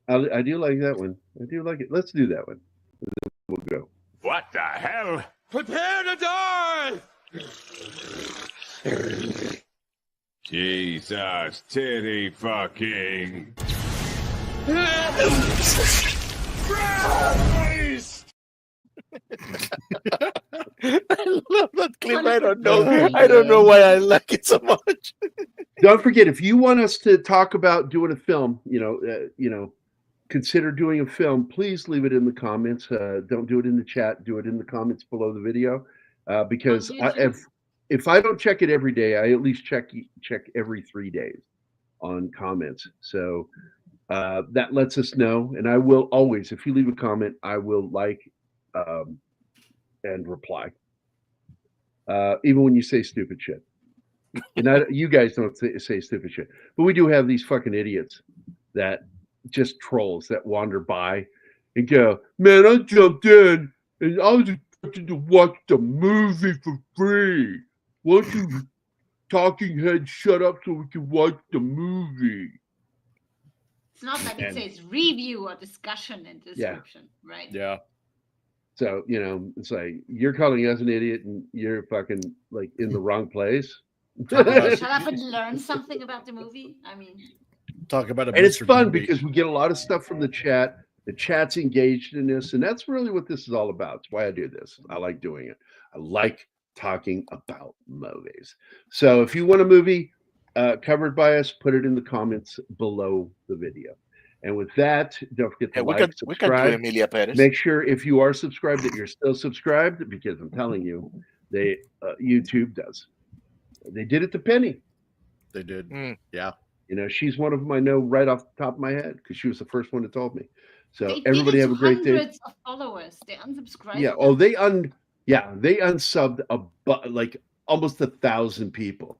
I do like that one. I do like it. Let's do that one. We'll go. What the hell? Prepare to die! Jesus, titty fucking. I love that clip. I don't know. I don't know why I like it so much. Don't forget, if you want us to talk about doing a film, consider doing a film, please leave it in the comments. Don't do it in the chat. Do it in the comments below the video. Because if I don't check it every day, I at least check every 3 days on comments. So that lets us know. And I will always, if you leave a comment, I will like and reply. Even when you say stupid shit. And you guys don't say stupid shit. But we do have these fucking idiots that just trolls that wander by and go, man, I jumped in and I was expecting to watch the movie for free. Why don't you talking heads shut up so we can watch the movie? It's not like it says review or discussion and description, right? Yeah. So, it's like you're calling us an idiot and you're fucking like in the wrong place. Shut up and learn something about the movie. I mean, Talk about it. And it's fun because we get a lot of stuff from the chat. The chat's engaged in this, and that's really what this is all about. It's why I do this. I like doing it. I like talking about movies. So if you want a movie covered by us, put it in the comments below the video. And with that, don't forget to we can do Emilia Perez. Make sure if you are subscribed that you're still subscribed, because I'm telling you, YouTube does. They did it to Penny. They did. Mm. Yeah. You know, she's one of them I know right off the top of my head because she was the first one that told me. So They everybody did it have a to great day. hundreds of followers. They unsubscribed. Yeah. them. Oh, they unsubbed like almost 1,000 people.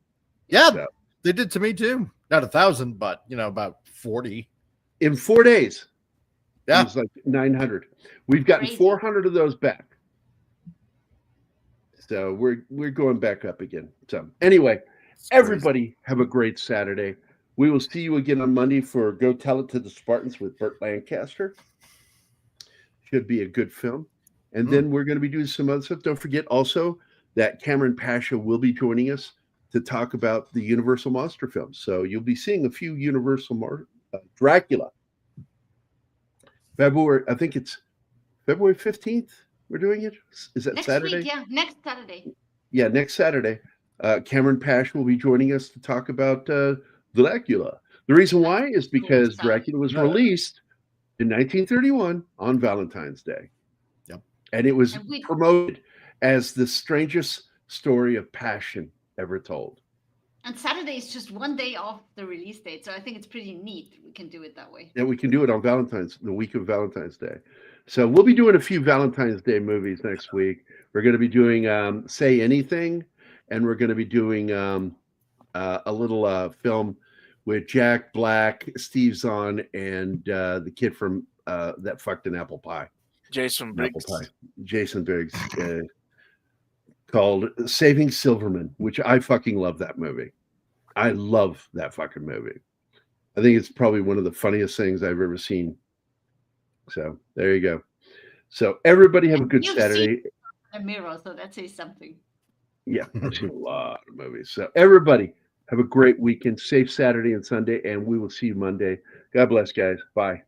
Yeah. So, They did to me too. Not 1,000, but about 40. in 4 days. Yeah. It was like 900. We've gotten Crazy. 400 of those back. So we're going back up again. So anyway, everybody have a great Saturday. We will see you again on Monday for Go Tell It to the Spartans with Burt Lancaster. Should be a good film. And then we're going to be doing some other stuff. Don't forget also that Cameron Pasha will be joining us to talk about the Universal Monster films. So you'll be seeing a few Universal Dracula. February, I think it's February 15th. We're doing it. Is that Next Saturday? week, yeah, next Saturday. Yeah, next Saturday. Cameron Pasha will be joining us to talk about Dracula. The reason why is because Dracula was released in 1931 on Valentine's Day. Yep. And it was And we- promoted as the strangest story of passion ever told. And Saturday is just one day off the release date, so I think it's pretty neat. We can do it that way. And we can do it on the week of Valentine's Day. So we'll be doing a few Valentine's Day movies next week. We're going to be doing Say Anything, and we're going to be doing a little film with Jack Black, Steve Zahn, and the kid from that fucked an apple pie. Jason Briggs. Apple pie. Jason Briggs. Called Saving Silverman, which I fucking love that movie. I love that fucking movie. I think it's probably one of the funniest things I've ever seen. So there you go. So everybody have a good You've Saturday. seen a mirror, so that says something. Yeah, I've seen a lot of movies. So everybody have a great weekend, safe Saturday and Sunday, and we will see you Monday. God bless, guys. Bye.